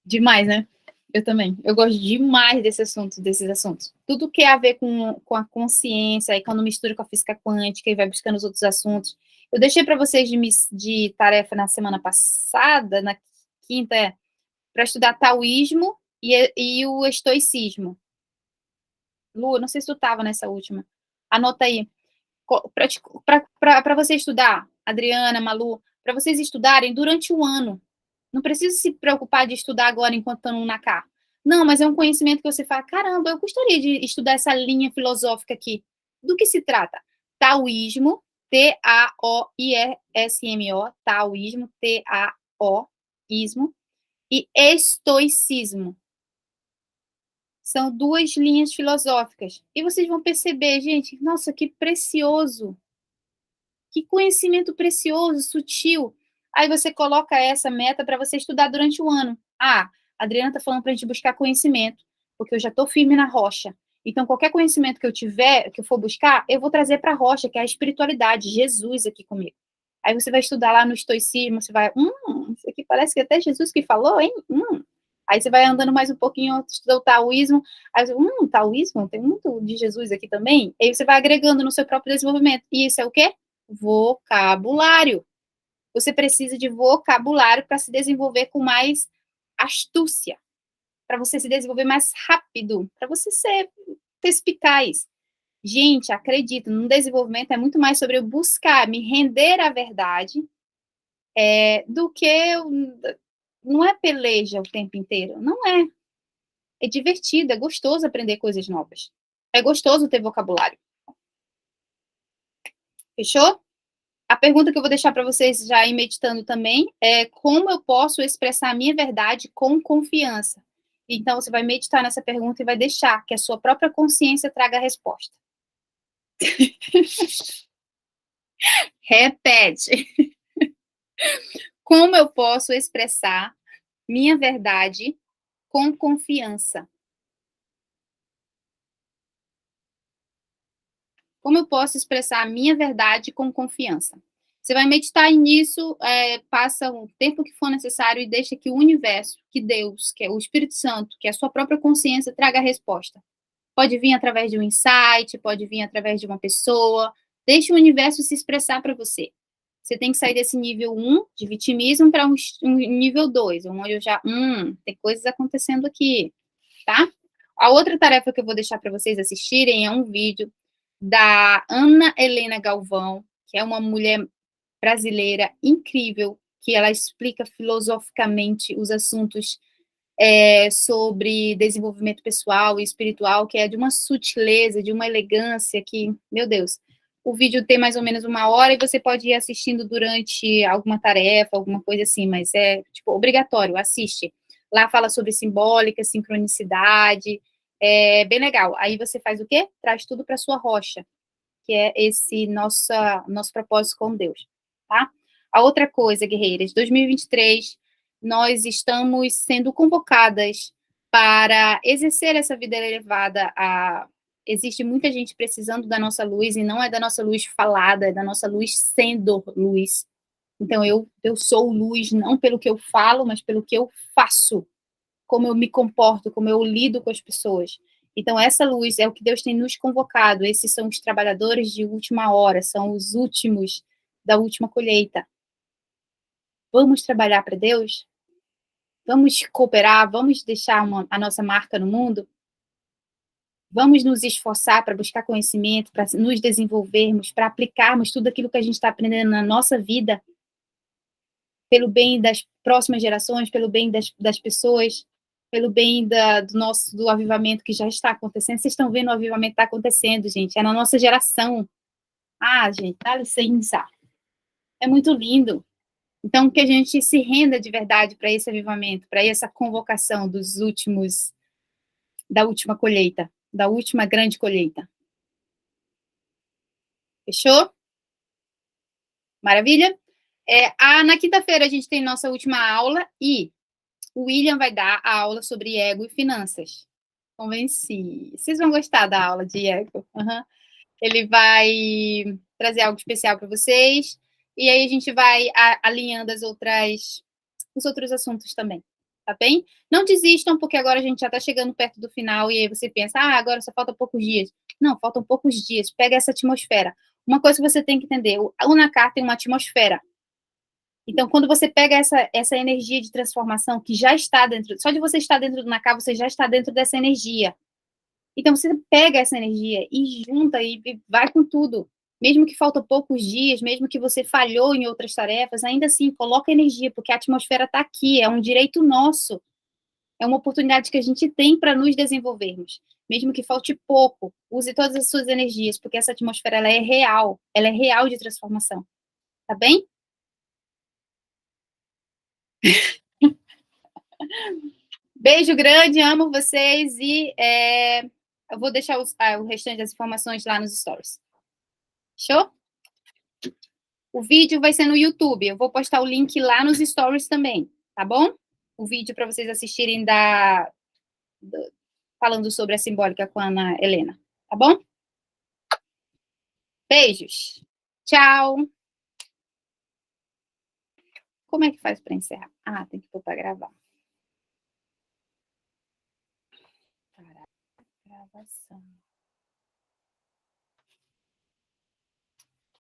Demais, né? Eu também. Eu gosto demais desses assuntos. Tudo que é a ver com a consciência, aí quando mistura com a física quântica e vai buscando os outros assuntos. Eu deixei para vocês de tarefa na semana passada, na quinta, para estudar taoísmo e o estoicismo. Lu, não sei se tu estava nessa última. Anota aí. Para você estudar, Adriana, Malu, para vocês estudarem durante o ano. Não precisa se preocupar de estudar agora enquanto estão na cá. Não, mas é um conhecimento que você fala, caramba, eu gostaria de estudar essa linha filosófica aqui. Do que se trata? Taoísmo, Taoismo, Taoísmo, Tao, ismo e estoicismo. São 2 linhas filosóficas. E vocês vão perceber, gente, nossa, que precioso. Que conhecimento precioso, sutil. Aí você coloca essa meta para você estudar durante o ano. Ah, a Adriana está falando para a gente buscar conhecimento, porque eu já estou firme na rocha. Então, qualquer conhecimento que eu tiver, que eu for buscar, eu vou trazer para a rocha, que é a espiritualidade, Jesus aqui comigo. Aí você vai estudar lá no estoicismo, você vai, isso aqui parece que até Jesus que falou, hein? Aí você vai andando mais um pouquinho, estuda o taoísmo, aí você, taoísmo, tem muito de Jesus aqui também. Aí você vai agregando no seu próprio desenvolvimento. E isso é o quê? Vocabulário. Você precisa de vocabulário para se desenvolver com mais astúcia, para você se desenvolver mais rápido, para você ser perspicaz. Gente, acredito, no desenvolvimento é muito mais sobre eu buscar me render à verdade do que não é peleja o tempo inteiro, não é. É divertido, é gostoso aprender coisas novas. É gostoso ter vocabulário. Fechou? A pergunta que eu vou deixar para vocês já ir meditando também é como eu posso expressar a minha verdade com confiança. Então, você vai meditar nessa pergunta e vai deixar que a sua própria consciência traga a resposta. Repete. Como eu posso expressar minha verdade com confiança? Como eu posso expressar a minha verdade com confiança? Você vai meditar nisso, passa o tempo que for necessário e deixa que o universo, que Deus, que é o Espírito Santo, que é a sua própria consciência, traga a resposta. Pode vir através de um insight, pode vir através de uma pessoa. Deixe o universo se expressar para você. Você tem que sair desse nível 1 de vitimismo para um nível 2, onde eu já, tem coisas acontecendo aqui, tá? A outra tarefa que eu vou deixar para vocês assistirem é um vídeo da Ana Helena Galvão, que é uma mulher brasileira incrível, que ela explica filosoficamente os assuntos sobre desenvolvimento pessoal e espiritual, que é de uma sutileza, de uma elegância que, meu Deus, o vídeo tem mais ou menos 1 hora e você pode ir assistindo durante alguma tarefa, alguma coisa assim, mas é, obrigatório, assiste. Lá fala sobre simbólica, sincronicidade, é bem legal. Aí você faz o quê? Traz tudo para sua rocha, que é esse nosso propósito com Deus, tá? A outra coisa, guerreiras, 2023, nós estamos sendo convocadas para exercer essa vida elevada. Existe muita gente precisando da nossa luz, e não é da nossa luz falada, é da nossa luz sendo luz. Então, eu sou luz, não pelo que eu falo, mas pelo que eu faço, como eu me comporto, como eu lido com as pessoas. Então, essa luz é o que Deus tem nos convocado. Esses são os trabalhadores de última hora, são os últimos da última colheita. Vamos trabalhar para Deus? Vamos cooperar? Vamos deixar a nossa marca no mundo? Vamos nos esforçar para buscar conhecimento, para nos desenvolvermos, para aplicarmos tudo aquilo que a gente está aprendendo na nossa vida, pelo bem das próximas gerações, pelo bem das pessoas, pelo bem do avivamento que já está acontecendo. Vocês estão vendo o avivamento que está acontecendo, gente? É na nossa geração. Ah, gente, dá licença. É muito lindo. Então, que a gente se renda de verdade para esse avivamento, para essa convocação da última colheita, da última grande colheita. Fechou? Maravilha? Na quinta-feira a gente tem nossa última aula e o William vai dar a aula sobre ego e finanças. Convenci. Vocês vão gostar da aula de ego. Uhum. Ele vai trazer algo especial para vocês. E aí a gente vai alinhando os outros assuntos também. Tá bem? Não desistam, porque agora a gente já está chegando perto do final e aí você pensa, agora só falta poucos dias. Não, faltam poucos dias. Pega essa atmosfera. Uma coisa que você tem que entender, o Unakar tem uma atmosfera. Então, quando você pega essa energia de transformação que já está dentro, só de você estar dentro do Naká, você já está dentro dessa energia. Então, você pega essa energia e junta e vai com tudo. Mesmo que faltam poucos dias, mesmo que você falhou em outras tarefas, ainda assim, coloca energia, porque a atmosfera está aqui, é um direito nosso. É uma oportunidade que a gente tem para nos desenvolvermos. Mesmo que falte pouco, use todas as suas energias, porque essa atmosfera ela é real de transformação. Tá bem? Beijo grande, amo vocês e eu vou deixar o restante das informações lá nos stories. Show? O vídeo vai ser no YouTube. Eu vou postar o link lá nos stories também, tá bom? O vídeo para vocês assistirem falando sobre a simbólica com a Ana Helena, tá bom? Beijos. Tchau. Como é que faz para encerrar? Ah, tem que pôr para gravar. Parar a gravação.